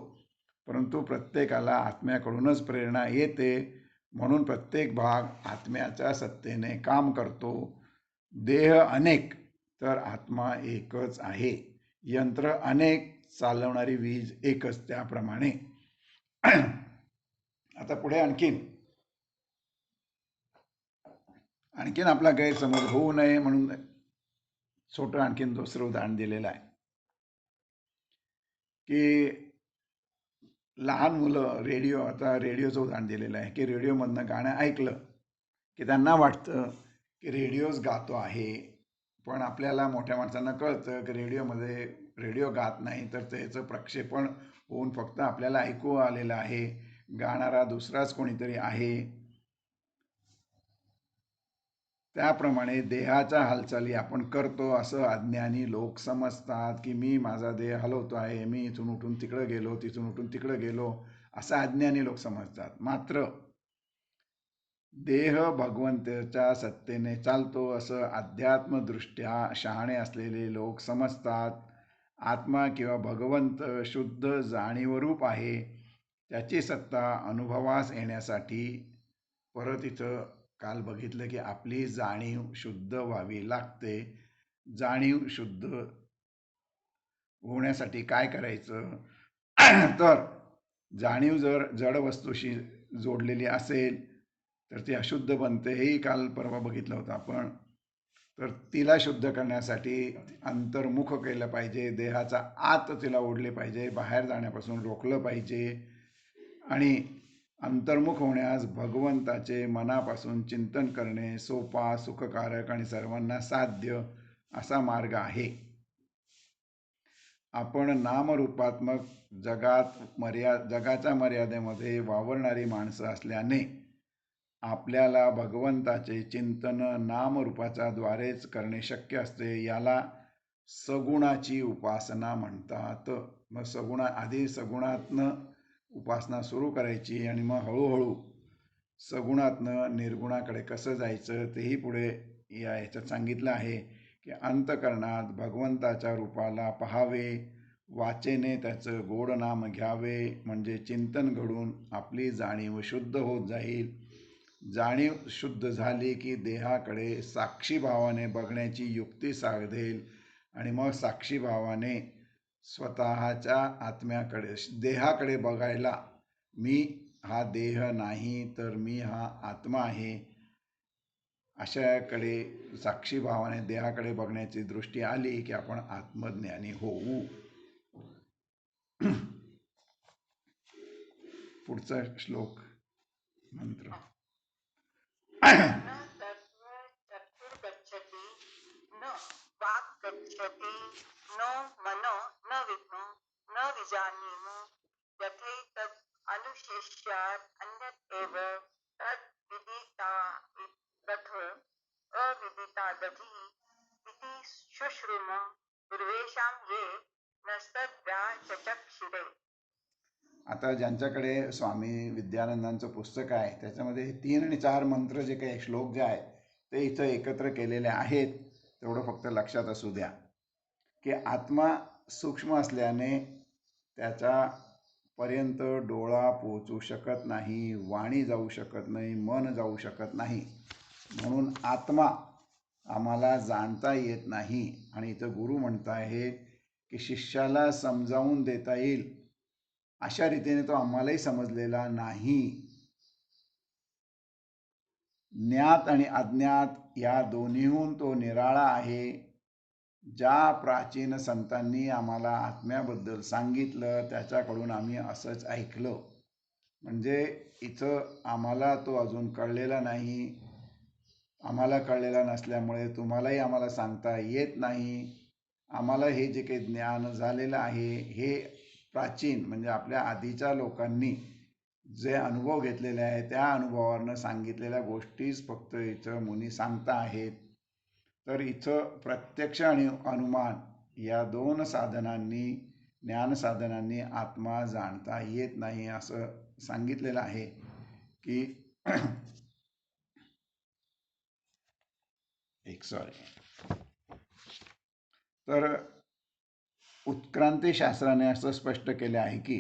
परंतु प्रत्येकाला आत्म्याकडूनच प्रेरणा येते, म्हणून प्रत्येक भाग आत्म्याच्या सत्तेने काम करतो. देह अनेक तर आत्मा एकच आहे. यंत्र अनेक, चालवणारी वीज एकच. त्याप्रमाणे आता पुढे आणखीन आपला गैरसमज होऊ नये म्हणून छोटं आणखीन दुसरं उदाहरण दिलेलं आहे की लहान मुलं रेडिओचं उदाहरण दिलेलं आहे की रेडिओमधनं गाणं ऐकलं की त्यांना वाटतं की रेडिओच गातो आहे, पण आपल्याला मोठ्या माणसांना कळतं की रेडिओ गात नाही, तर त्याचं प्रक्षेपण होऊन फक्त आपल्याला ऐकू आलेलं आहे, गाणारा दुसराच कोणीतरी आहे. त्याप्रमाणे देहाच्या हालचाली आपण करतो असं अज्ञानी लोक समजतात की मी माझा देह हलवतो आहे, मी इथून उठून तिकडे गेलो, तिथून उठून तिकडे गेलो, असं अज्ञानी लोक समजतात. मात्र देह भगवंताच्या सत्तेने चालतो असं अध्यात्मदृष्ट्या शहाणे असलेले लोक समजतात. आत्मा किंवा भगवंत शुद्ध जाणीवरूप आहे. त्याची सत्ता अनुभवास येण्यासाठी परत इथं काल बघितलं की आपली जाणीव शुद्ध व्हावी लागते. जाणीव शुद्ध होण्यासाठी काय करायचं तर जाणीव जर जड वस्तूशी जोडलेली असेल तर ती अशुद्ध बनते, हेही काल परवा बघितलं होतं आपण. तर तिला शुद्ध करण्यासाठी अंतर्मुख केलं पाहिजे, देहाचा आत तिला ओढले पाहिजे, बाहेर जाण्यापासून रोखलं पाहिजे. आणि अंतर्मुख होण्यास भगवंताचे मनापासून चिंतन करणे सोपा, सुखकारक आणि सर्वांना साध्य असा मार्ग आहे. आपण नामरूपात्मक जगाच्या मर्यादेमध्ये वावरणारी माणसं असल्याने आपल्याला भगवंताचे चिंतन नामरूपाच्या द्वारेच करणे शक्य असते. याला सगुणाची उपासना म्हणतात. मग आधी सगुणातनं उपासना सुरू करायची आणि मग हळूहळू सगुणातनं निर्गुणाकडे कसं जायचं तेही पुढे याच्यात सांगितलं आहे की अंतकरणात भगवंताच्या रूपाला पहावे, वाचेने त्याचं गोड नाम घ्यावे, म्हणजे चिंतन घडून आपली जाणीव शुद्ध होत जाईल. जाणीव शुद्ध झाली की देहाकडे साक्षी भावाने बघण्याची युक्ती साधेल आणि मग साक्षी भावाने स्वतःच्या आत्म्याकडे, देहाकडे बघायला, मी हा देह नाही तर मी हा आत्मा आहे, अशाकडे साक्षी भावाने देहाकडे बघण्याची दृष्टी आली की आपण आत्मज्ञानी होऊ. पुढचा श्लोक मंत्र. न तत्व चक्षुर्गच्छति न वाक् गच्छति नो मनो न विद्मो न विजानीमो यथैतद् अनुशेष्यात् अन्यत् एव तद् विदितादथ अविदितादधिः इति शुश्रुम पूर्वेषां ये नस्तद्व्याचचक्षुरे. आता ज्यांच्याकडे स्वामी विद्यानंदांचं पुस्तक आहे त्याच्यामध्ये 3 आणि 4 मंत्र जे काही श्लोक जे आहेत ते इथं एकत्र केलेले आहेत. तेवढं फक्त लक्षात असू द्या की आत्मा सूक्ष्म असल्याने त्याच्यापर्यंत डोळा पोचू शकत नाही, वाणी जाऊ शकत नाही, मन जाऊ शकत नाही. म्हणून आत्मा आम्हाला जाणता येत नाही. आणि इथं गुरु म्हणत आहे की शिष्याला समजावून देता येईल अशा रीतीने तो आम्हालाही समजलेला नाही. ज्ञात आणि अज्ञात या दोन्हीहून तो निराळा आहे. ज्या प्राचीन संतांनी आम्हाला आत्म्याबद्दल सांगितलं त्याच्याकडून आम्ही असंच ऐकलं. म्हणजे इथं आम्हाला तो अजून कळलेला नाही. आम्हाला कळलेला नसल्यामुळे तुम्हालाही आम्हाला सांगता येत नाही. आम्हाला हे जे काही ज्ञान झालेलं आहे हे प्राचीन म्हणजे आपल्या आधीच्या लोकांनी जे अनुभव घेतलेले आहे त्या अनुभवावरनं सांगितलेल्या गोष्टीच फक्त इथं मुनी सांगता आहेत. तर इथं प्रत्यक्ष आणि अनुमान या 2 साधनांनी, ज्ञान साधनांनी आत्मा जाणता येत नाही असं सांगितलेलं आहे की तर उत्क्रांती शास्त्राने असं स्पष्ट केले आहे की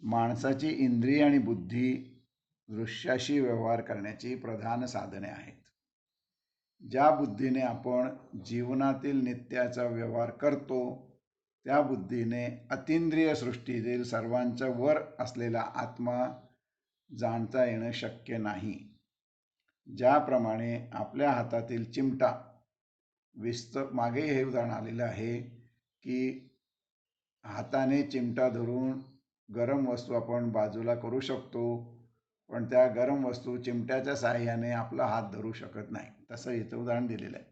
माणसाची इंद्रिय आणि बुद्धी दृश्याशी व्यवहार करण्याची प्रधान साधने आहेत. ज्या बुद्धीने आपण जीवनातील नित्याचा व्यवहार करतो त्या बुद्धीने अतींद्रिय सृष्टीतील सर्वांच्या वर असलेला आत्मा जाणता येणं शक्य नाही. ज्याप्रमाणे आपल्या हातातील चिमटा मागे हे उदाहरण आलेलं आहे की हाताने चिमटा धरून गरम वस्तू आपण बाजूला करू शकतो, पण त्या गरम वस्तू चिमट्याच्या साहाय्याने आपला हात धरू शकत नाही. तसं इथं उदाहरण दिलेलं आहे.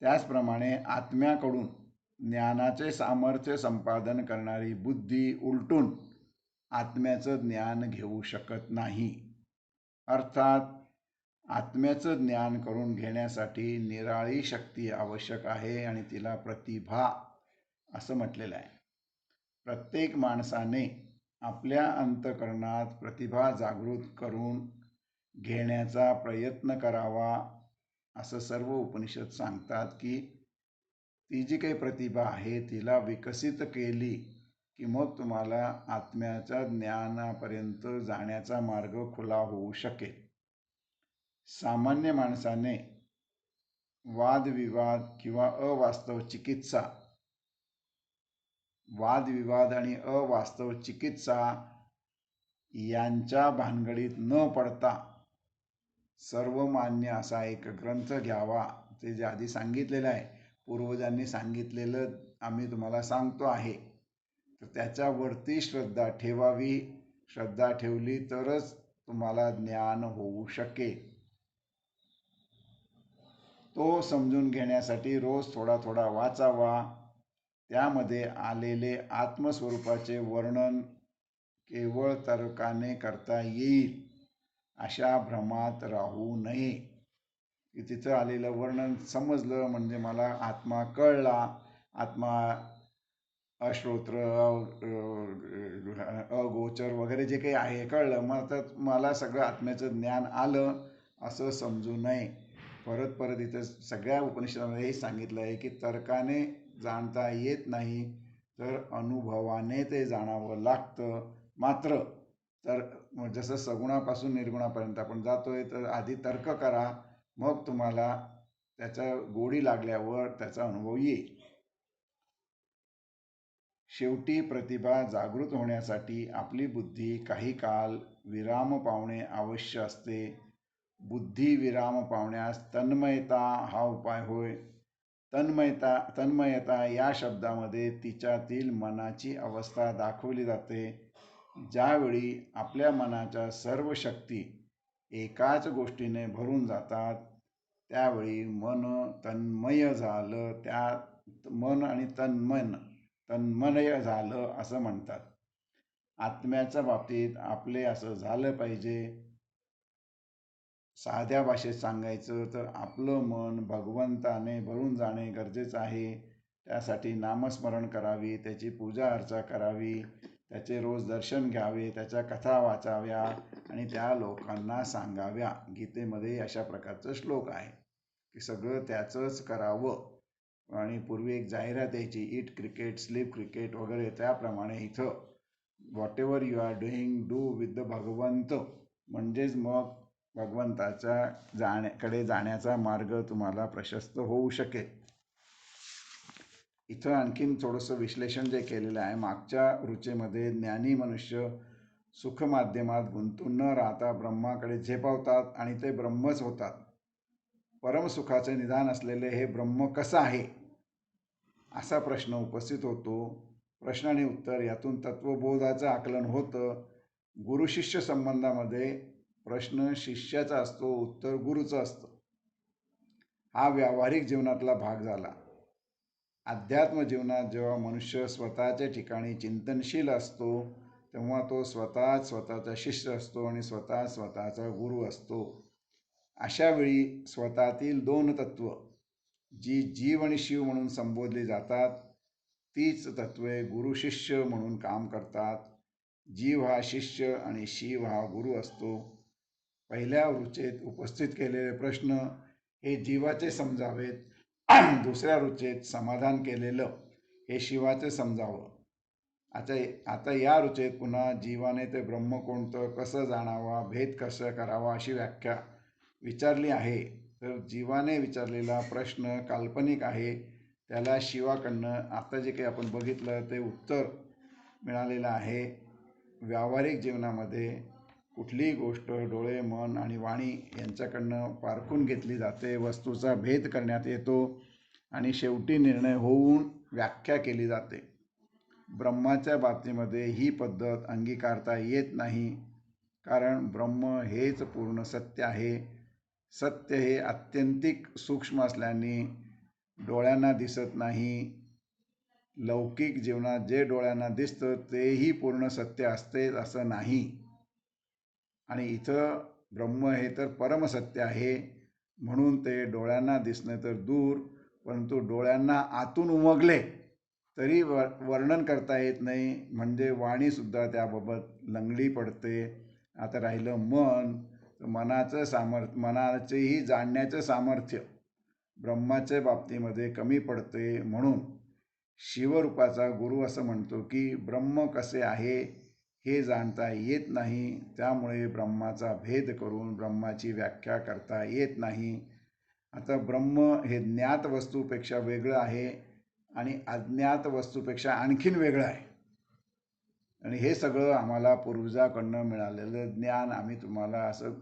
त्याचप्रमाणे आत्म्याकडून ज्ञानाचे सामर्थ्य संपादन करणारी बुद्धी उलटून आत्म्याचं ज्ञान घेऊ शकत नाही. अर्थात आत्म्याचं ज्ञान करून घेण्यासाठी निराळी शक्ती आवश्यक आहे आणि तिला प्रतिभा असं म्हटलेलं आहे. प्रत्येक माणसाने आपल्या अंतःकरणात प्रतिभा जागृत करून घेण्याचा प्रयत्न करावा असं सर्व उपनिषद सांगतात की ती जी काही प्रतिभा आहे तिला विकसित केली की मग तुम्हाला आत्म्याच्या ज्ञानापर्यंत जाण्याचा मार्ग खुला होऊ शकेल. सामान्य माणसाने वादविवाद किंवा अवास्तव चिकित्सा, वादविवाद आणि अवास्तव चिकित्सा यांच्या भानगडीत न पडता सर्वमान्य असा एक ग्रंथ घ्यावा. ते जे आधी सांगितलेलं आहे, पूर्वजांनी सांगितलेलं आम्ही तुम्हाला सांगतो आहे, तर त्याच्यावरती श्रद्धा ठेवावी. श्रद्धा ठेवली तरच तुम्हाला ज्ञान होऊ शकेल. तो समजून घेण्यासाठी रोज थोडा थोडा वाचावा. त्यामध्ये आलेले आत्मस्वरूपाचे वर्णन केवळ तर्काने करता येईल अशा भ्रमात राहू नये. की तिथं आलेलं वर्णन समजलं म्हणजे मला आत्मा कळला, आत्मा अश्रोत्र अगोचर वगैरे जे काही आहे कळलं, मग आता मला सगळं आत्म्याचं ज्ञान आलं असं समजू नये. परत परत इथं सगळ्या उपनिषदामध्ये हे सांगितलं आहे की तर्काने जाणता येत नाही, तर अनुभवाने ते जाणावं लागतं. मात्र तर जसं सगुणापासून निर्गुणापर्यंत आपण जातोय तर आधी तर्क करा, मग तुम्हाला त्याचा गोडी लागल्यावर त्याचा अनुभव येईल. शेवटी प्रतिभा जागृत होण्यासाठी आपली बुद्धी काही काल विराम पावणे आवश्य असते. बुद्धी विराम पावण्यास तन्मयता हा उपाय होय. तन्मयता या शब्दामध्ये तिच्यातील मनाची अवस्था दाखवली जाते. ज्यावेळी आपल्या मनाच्या सर्व शक्ती एकाच गोष्टीने भरून जातात त्यावेळी मन तन्मय झालं. त्या मन आणि तन्मय झालं असं म्हणतात. आत्म्याच्या बाबतीत आपले असं झालं पाहिजे. साध्या भाषेत सांगायचं तर आपलं मन भगवंताने भरून जाणे गरजेचं आहे. त्यासाठी नामस्मरण करावी, त्याची पूजा अर्चा करावी, त्याचे रोज दर्शन घ्यावे, त्याच्या कथा वाचाव्या आणि त्या लोकांना सांगाव्या. गीतेमध्ये अशा प्रकारचं श्लोक आहे की सगळं त्याचंच करावं. आणि पूर्वी एक जाहिरात यायची, ईट क्रिकेट, स्लीप क्रिकेट वगैरे. त्याप्रमाणे इथं whatever you are doing, do with the Bhagwant. म्हणजेच मग भगवंताच्या कडे जाण्याचा मार्ग तुम्हाला प्रशस्त होऊ शकेल. इथं आणखीन थोडंसं विश्लेषण जे केलेलं आहे, मागच्या रुचेमध्ये ज्ञानी मनुष्य सुखमाध्यमात गुंतून न राहता ब्रह्माकडे झेपावतात आणि ते ब्रह्मच होतात. परमसुखाचे निदान असलेले हे ब्रह्म कसं आहे असा प्रश्न उपस्थित होतो. प्रश्न आणि उत्तर यातून तत्वबोधाचं आकलन होतं. गुरुशिष्य संबंधामध्ये प्रश्न शिष्याचा असतो, उत्तर गुरुचं असतं. हा व्यावहारिक जीवनातला भाग झाला. अध्यात्म जीवनात जेव्हा मनुष्य स्वतःच्या ठिकाणी चिंतनशील असतो तेव्हा तो स्वतःचा शिष्य असतो आणि स्वतःचा गुरु असतो. अशा वेळी स्वतःतील दोन तत्व जी जीव आणि शिव म्हणून संबोधली जातात तीच तत्वे गुरु शिष्य म्हणून काम करतात. जीव हा शिष्य आणि शिव हा गुरु असतो. पहिल्या रुचेत उपस्थित केलेले प्रश्न हे जीवाचे समजावेत. दुसऱ्या रुचेत समाधान केलेलं हे शिवाचे समजावं. आता या रुचेत पुन्हा जीवाने ते ब्रह्म कोणतं, कसं जाणावा, भेद कसं करावा अशी व्याख्या विचारली आहे. तर जीवाने विचारलेला प्रश्न काल्पनिक आहे. त्याला शिवाकडनं आता जे काही आपण बघितलं ते उत्तर मिळालेलं आहे. व्यावहारिक जीवनामध्ये कुठलीही गोष्ट डोळे, मन आणि वाणी यांच्याकडनं पारखून घेतली जाते. वस्तूचा भेद करण्यात येतो आणि शेवटी निर्णय होऊन व्याख्या केली जाते. ब्रह्माच्या बाबतीमध्ये ही पद्धत अंगीकारता येत नाही, कारण ब्रह्म हेच पूर्ण सत्य आहे. सत्य हे आत्यंतिक सूक्ष्म असल्याने डोळ्यांना दिसत नाही. लौकिक जीवनात जे डोळ्यांना दिसतं तेही पूर्ण सत्य असते असं नाही. आणि इथं ब्रह्म हे तर परमसत्य आहे, म्हणून ते डोळ्यांना दिसणं तर दूर, परंतु डोळ्यांना आतून उमगले तरी वर्णन करता येत नाही. म्हणजे वाणीसुद्धा त्याबाबत लंगडी पडते. आता राहिलं मन, मनाचेही जाणण्याचं सामर्थ्य ब्रह्माच्या बाबतीमध्ये कमी पडते. म्हणून शिवरूपाचा गुरु असं म्हणतो की ब्रह्म कसे आहे हे जाणता येत नाही, त्यामुळे ब्रह्माचा भेद करून ब्रह्माची व्याख्या करता येत नाही. आता ब्रह्म हे ज्ञात वस्तूपेक्षा वेगळं आहे आणि अज्ञात वस्तूपेक्षा आणखीन वेगळं आहे. आणि हे सगळं आम्हाला पूर्वजाकडनं मिळालेलं ज्ञान आम्ही तुम्हाला असं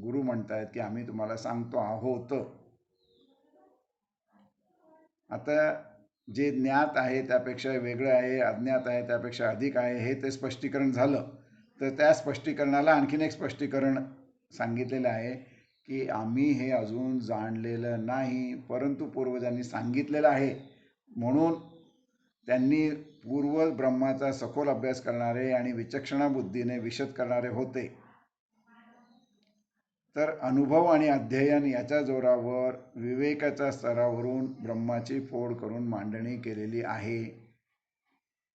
गुरु म्हणतायत की आम्ही तुम्हाला सांगतो आहोत. आता जे ज्ञात आहे त्यापेक्षा वेगळं आहे, अज्ञात आहे त्यापेक्षा अधिक आहे, हे ते स्पष्टीकरण झालं. तर त्या स्पष्टीकरणाला आणखीन एक स्पष्टीकरण सांगितलेलं आहे की आम्ही हे अजून जाणलेलं नाही, परंतु पूर्वजांनी सांगितलेलं आहे. म्हणून त्यांनी पूर्व ब्रह्माचा सखोल अभ्यास करणारे आणि विचक्षणा बुद्धीने विशद करणारे होते. तर अनुभव आणि अध्ययन याच्या जोरावर विवेकाच्या स्तरावरून ब्रह्माची फोड करून मांडणी केलेली आहे.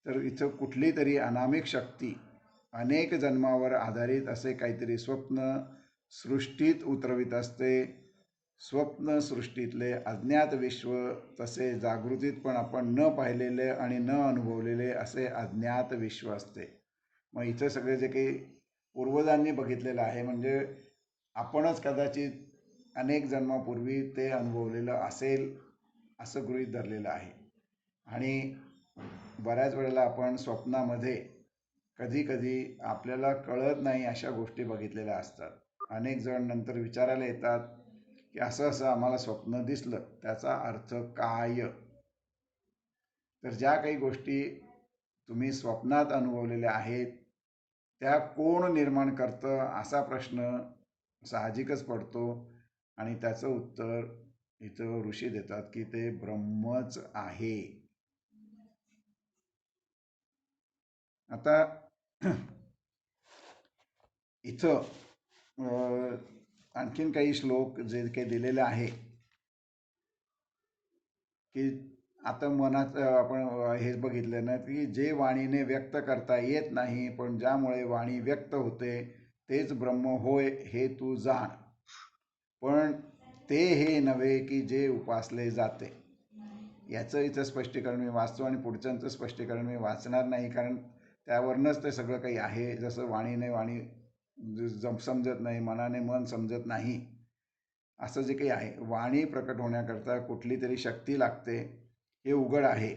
तर इथं कुठली तरी अनामिक शक्ती अनेक जन्मावर आधारित असे काहीतरी स्वप्न सृष्टीत उतरवित असते. स्वप्न सृष्टीतले अज्ञात विश्व तसे जागृतीत पण आपण न पाहिलेले आणि न अनुभवलेले असे अज्ञात विश्व असते. मग इथं सगळे जे काही पूर्वजांनी बघितलेलं आहे म्हणजे आपणच कदाचित अनेक जन्मापूर्वी ते अनुभवलेलं असेल असं गृहीत धरलेलं आहे. आणि बऱ्याच वेळेला आपण स्वप्नामध्ये कधी कधी आपल्याला कळत नाही अशा गोष्टी बघितलेल्या असतात. अनेक जण नंतर विचारायला येतात की असं असं आम्हाला स्वप्न दिसलं, त्याचा अर्थ काय? तर ज्या काही गोष्टी तुम्ही स्वप्नात अनुभवलेल्या आहेत त्या कोण निर्माण करतं असा प्रश्न साहजिकच पडतो. आणि त्याचं उत्तर इथं ऋषी देतात की ते ब्रह्मच आहे. आता इथं आणखीन काही श्लोक जे काही दिलेले आहे की आता मनात आपण हेच बघितलं ना की जे वाणीने व्यक्त करता येत नाही पण ज्यामुळे वाणी व्यक्त होते तेच ब्रह्म होय हे तू जाण. पण ते हे नव्हे की जे उपासले जाते. याचं इथं स्पष्टीकरण मी वाचतो आणि पुढच्यांचं स्पष्टीकरण मी वाचणार नाही, कारण त्यावरूनच ते सगळं काही आहे. जसं वाणीने वाणी समजत नाही, मनाने मन समजत नाही, असं जे काही आहे, वाणी प्रकट होण्याकरता कुठली तरी शक्ती लागते हे उघड आहे.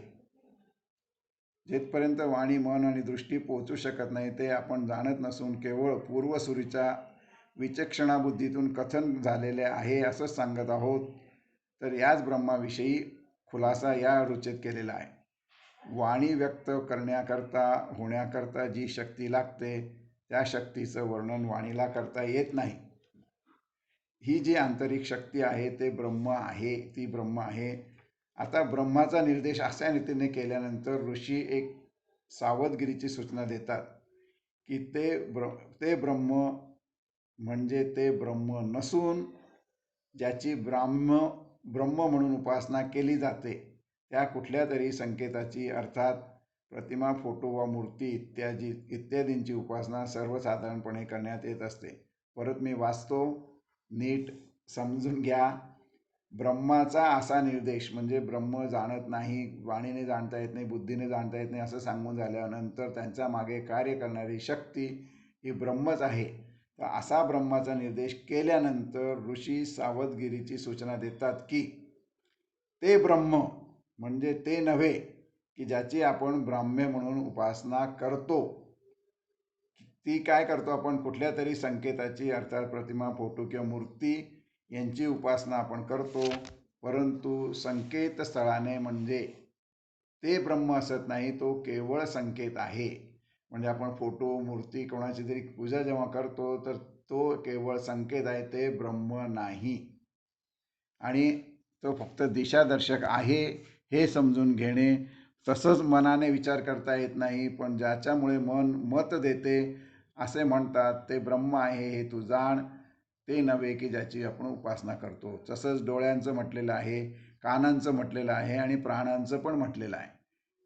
जेथपर्यंत वाणी मन आणि दृष्टी पोचू शकत नाही ते आपण जाणत नसून केवळ पूर्वसुरीच्या विचक्षणाबुद्धीतून कथन झालेले आहे असंच सांगत आहोत. तर याच ब्रह्माविषयी खुलासा या रुचेत केलेला आहे. वाणी व्यक्त करण्याकरता होण्याकरता जी शक्ती लागते त्या शक्तीचं वर्णन वाणीला करता येत नाही. ही जी आंतरिक शक्ती आहे ते ब्रह्म आहे, ती ब्रह्म आहे. आता ब्रह्माचा निर्देश अशा रीतीने केल्यानंतर ऋषी एक सावधगिरीची सूचना देतात की ते ब्रह्म म्हणजे ते ब्रह्म नसून ज्याची ब्रह्म म्हणून उपासना केली जाते त्या कुठल्या तरी संकेताची, अर्थात प्रतिमा, फोटो वा मूर्ती इत्यादींची उपासना सर्वसाधारणपणे करण्यात येत असते. परत मी वाचतो, नीट समजून घ्या. ब्रह्माचा असा निर्देश म्हणजे ब्रह्म जाणत नाही, वाणीने जाणता येत नाही, बुद्धीने जाणता येत नाही असं सांगून झाल्यानंतर त्यांच्या मागे कार्य करणारी शक्ती ही ब्रह्मच आहे. तर असा ब्रह्माचा निर्देश केल्यानंतर ऋषी सावधगिरीची सूचना देतात की ते ब्रह्म म्हणजे ते नव्हे की ज्याची आपण ब्राह्म्य म्हणून उपासना करतो. ती काय करतो आपण? कुठल्या तरी संकेताची, अर्थात प्रतिमा, फोटो किंवा मूर्ती यांची उपासना आपण करतो. परंतु संकेतस्थळाने म्हणजे ते ब्रह्म असत नाही, तो केवळ संकेत आहे. म्हणजे आपण फोटो, मूर्ती, कोणाची तरी पूजा जेव्हा करतो तर तो केवळ संकेत आहे, ते ब्रह्म नाही. आणि तो फक्त दिशादर्शक आहे हे समजून घेणे. तसंच मनाने विचार करता येत नाही, पण ज्याच्यामुळे मन मत देते असे म्हणतात ते ब्रह्म आहे हे तू जाण. ते नव्हे की ज्याची आपण उपासना करतो. तसंच डोळ्यांचं म्हटलेलं आहे, कानांचं म्हटलेलं आहे आणि प्राणांचं पण म्हटलेलं आहे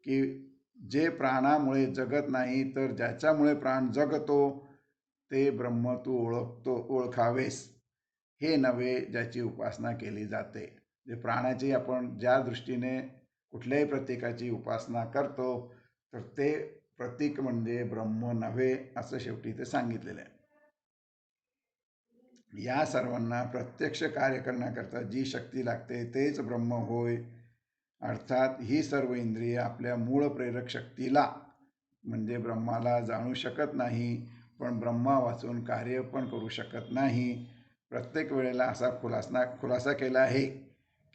की जे प्राणामुळे जगत नाही तर ज्याच्यामुळे प्राण जगतो ते ब्रह्म तू ओळखावेस, हे नव्हे ज्याची उपासना केली जाते. जे प्राणाची आपण ज्या दृष्टीने कुठल्याही प्रतीकाची उपासना करतो तर ते प्रतीक म्हणजे ब्रह्म नव्हे असं शेवटी ते सांगितलेलं आहे. या सर्वांना प्रत्यक्ष कार्य करण्याकरता जी शक्ती लागते तेच ब्रह्म होय. अर्थात ही सर्व इंद्रिय आपल्या मूळ प्रेरक शक्तीला म्हणजे ब्रह्माला जाणू शकत नाही, पण ब्रह्मा वाचून कार्य पण करू शकत नाही. प्रत्येक वेळेला असा खुलासा केला आहे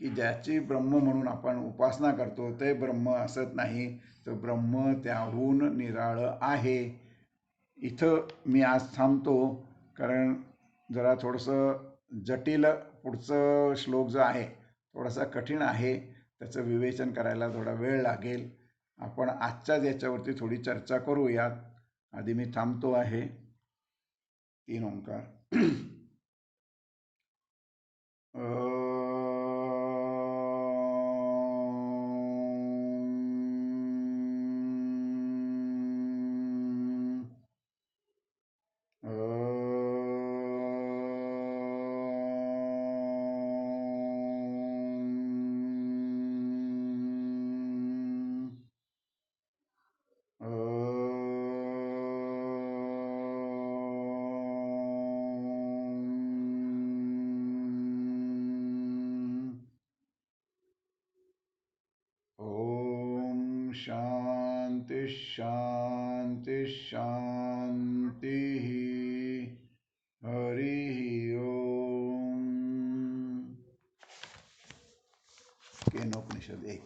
की ज्याची ब्रह्म म्हणून आपण उपासना करतो ते ब्रह्म असत नाही, तर ब्रह्म त्याहून निराळं आहे. इथं मी आज थांबतो, कारण जरा थोडंसं जटिल पुढचं श्लोक जो आहे थोडासा कठीण आहे, त्याचं विवेचन करायला थोडा वेळ लागेल. आपण आजच्याच याच्यावरती थोडी चर्चा करूयात. आधी मी थांबतो आहे. 3 ओंकार. शांति शांति शांति। हरि ओम। केनोपनिषद 1।